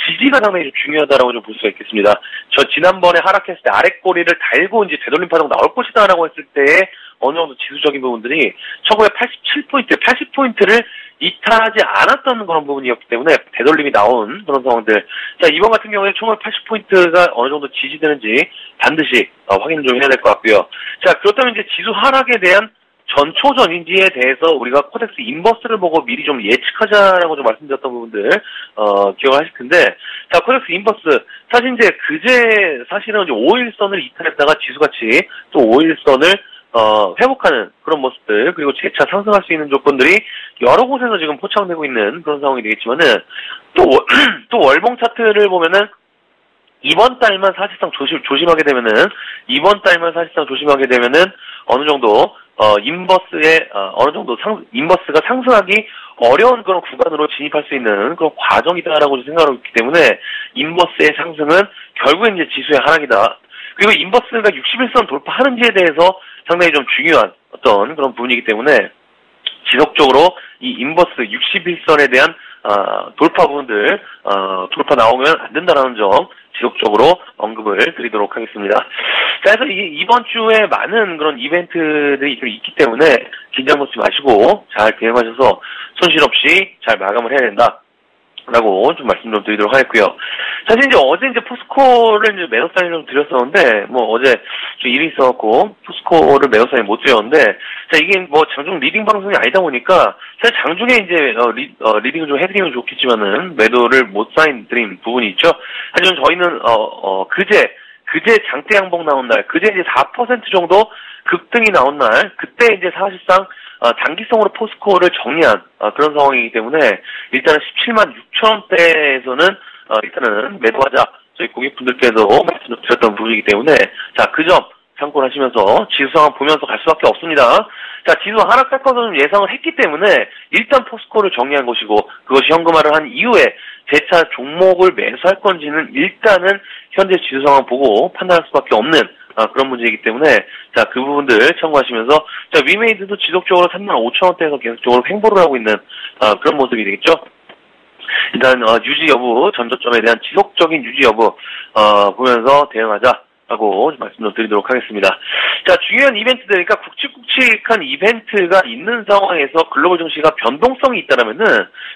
D: 지지가 상당히 좀 중요하다라고 좀 볼 수가 있겠습니다. 저 지난번에 하락했을 때 아랫꼬리를 달고 이제 되돌림 파동 나올 것이다라고 했을 때에 어느 정도 지수적인 부분들이 1987포인트, 80포인트를 이탈하지 않았던 그런 부분이었기 때문에 되돌림이 나온 그런 상황들. 자, 이번 같은 경우에 1980포인트가 어느 정도 지지되는지 반드시 확인 좀 해야 될 것 같고요. 자, 그렇다면 이제 지수 하락에 대한 전초전인지에 대해서 우리가 코덱스 인버스를 보고 미리 좀 예측하자라고 좀 말씀드렸던 부분들, 기억하실 텐데, 자, 코덱스 인버스, 사실 이제 그제 사실은 이제 5일선을 이탈했다가 지수같이 또 5일선을 회복하는 그런 모습들, 그리고 재차 상승할 수 있는 조건들이 여러 곳에서 지금 포착되고 있는 그런 상황이 되겠지만은, 또 월봉 차트를 보면은, 이번 달만 사실상 조심하게 되면은, 어느 정도, 인버스의, 어느 정도 인버스가 상승하기 어려운 그런 구간으로 진입할 수 있는 그런 과정이다라고 생각하고 있기 때문에, 인버스의 상승은 결국엔 이제 지수의 하락이다. 그리고 인버스가 61선 돌파하는지에 대해서 상당히 좀 중요한 어떤 그런 부분이기 때문에, 지속적으로 이 인버스 61선에 대한 돌파 부분들 돌파 나오면 안 된다라는 점 지속적으로 언급을 드리도록 하겠습니다. 자, 그래서 이번 주에 많은 그런 이벤트들이 좀 있기 때문에 긴장 놓지 마시고 잘 대응하셔서 손실 없이 잘 마감을 해야 된다. 라고 좀 말씀 좀 드리도록 하겠고요. 사실 이제 어제 이제 포스코를 이제 매도 사인 좀 드렸었는데, 뭐 어제 좀 일이 있어갖고 포스코를 매도 사인 못 드렸는데, 자, 이게 뭐 장중 리딩 방송이 아니다 보니까, 사실 장중에 이제 리딩을 좀 해드리면 좋겠지만은 매도를 못 사인 드린 부분이 있죠. 하지만 저희는 그제 장대 양봉 나온 날, 그제 이제 4% 정도 급등이 나온 날, 그때 이제 사실상 단기성으로 포스코를 정리한 그런 상황이기 때문에 일단은 17만 6천원대에서는 일단은 매도하자 저희 고객분들께서 말씀드렸던 부분이기 때문에 자, 그 점 참고를 하시면서 지수 상황 보면서 갈 수밖에 없습니다. 자, 지수 하락할 것을 예상을 했기 때문에 일단 포스코를 정리한 것이고 그것이 현금화를 한 이후에 재차 종목을 매수할 건지는 일단은 현재 지수 상황 보고 판단할 수밖에 없는 그런 문제이기 때문에 자, 그 부분들 참고하시면서 자, 위메이드도 지속적으로 35,000원대에서 계속적으로 횡보를 하고 있는 그런 모습이 되겠죠. 일단 유지 여부, 전저점에 대한 지속적인 유지 여부 보면서 대응하자라고 말씀 좀 드리도록 하겠습니다. 자, 중요한 이벤트들, 그러니까 굵직굵직한 이벤트가 있는 상황에서 글로벌 증시가 변동성이 있다면은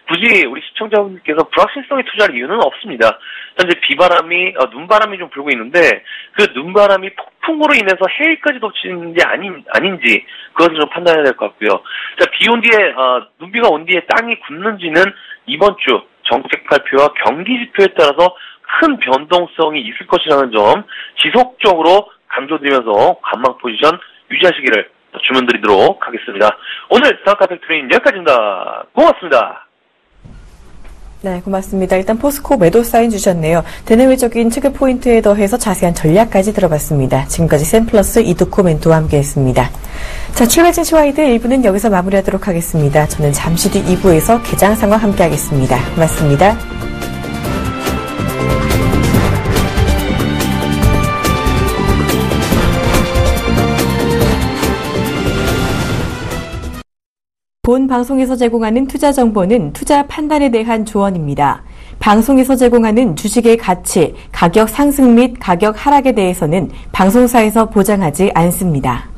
D: 굳이 우리 시청자분들께서 불확실성에 투자할 이유는 없습니다. 현재 눈바람이 좀 불고 있는데 그 눈바람이 폭풍으로 인해서 해일까지 덮치는 게 아닌지 그것을 좀 판단해야 될 것 같고요. 자, 눈비가 온 뒤에 땅이 굳는지는 이번 주 정책 발표와 경기 지표에 따라서 큰 변동성이 있을 것이라는 점 지속적으로 강조드리면서 관망 포지션 유지하시기를 주문드리도록 하겠습니다. 오늘 다카팩 트레이닝 여기까지입니다. 고맙습니다.
A: 네, 고맙습니다. 일단 포스코 매도 사인 주셨네요. 대내외적인 체크 포인트에 더해서 자세한 전략까지 들어봤습니다. 지금까지 샘플러스 이두코 멘토와 함께했습니다. 자, 출발 진시와이드 1부는 여기서 마무리하도록 하겠습니다. 저는 잠시 뒤 2부에서 개장 상황 함께하겠습니다. 고맙습니다. 본 방송에서 제공하는 투자 정보는 투자 판단에 대한 조언입니다. 방송에서 제공하는 주식의 가치, 가격 상승 및 가격 하락에 대해서는 방송사에서 보장하지 않습니다.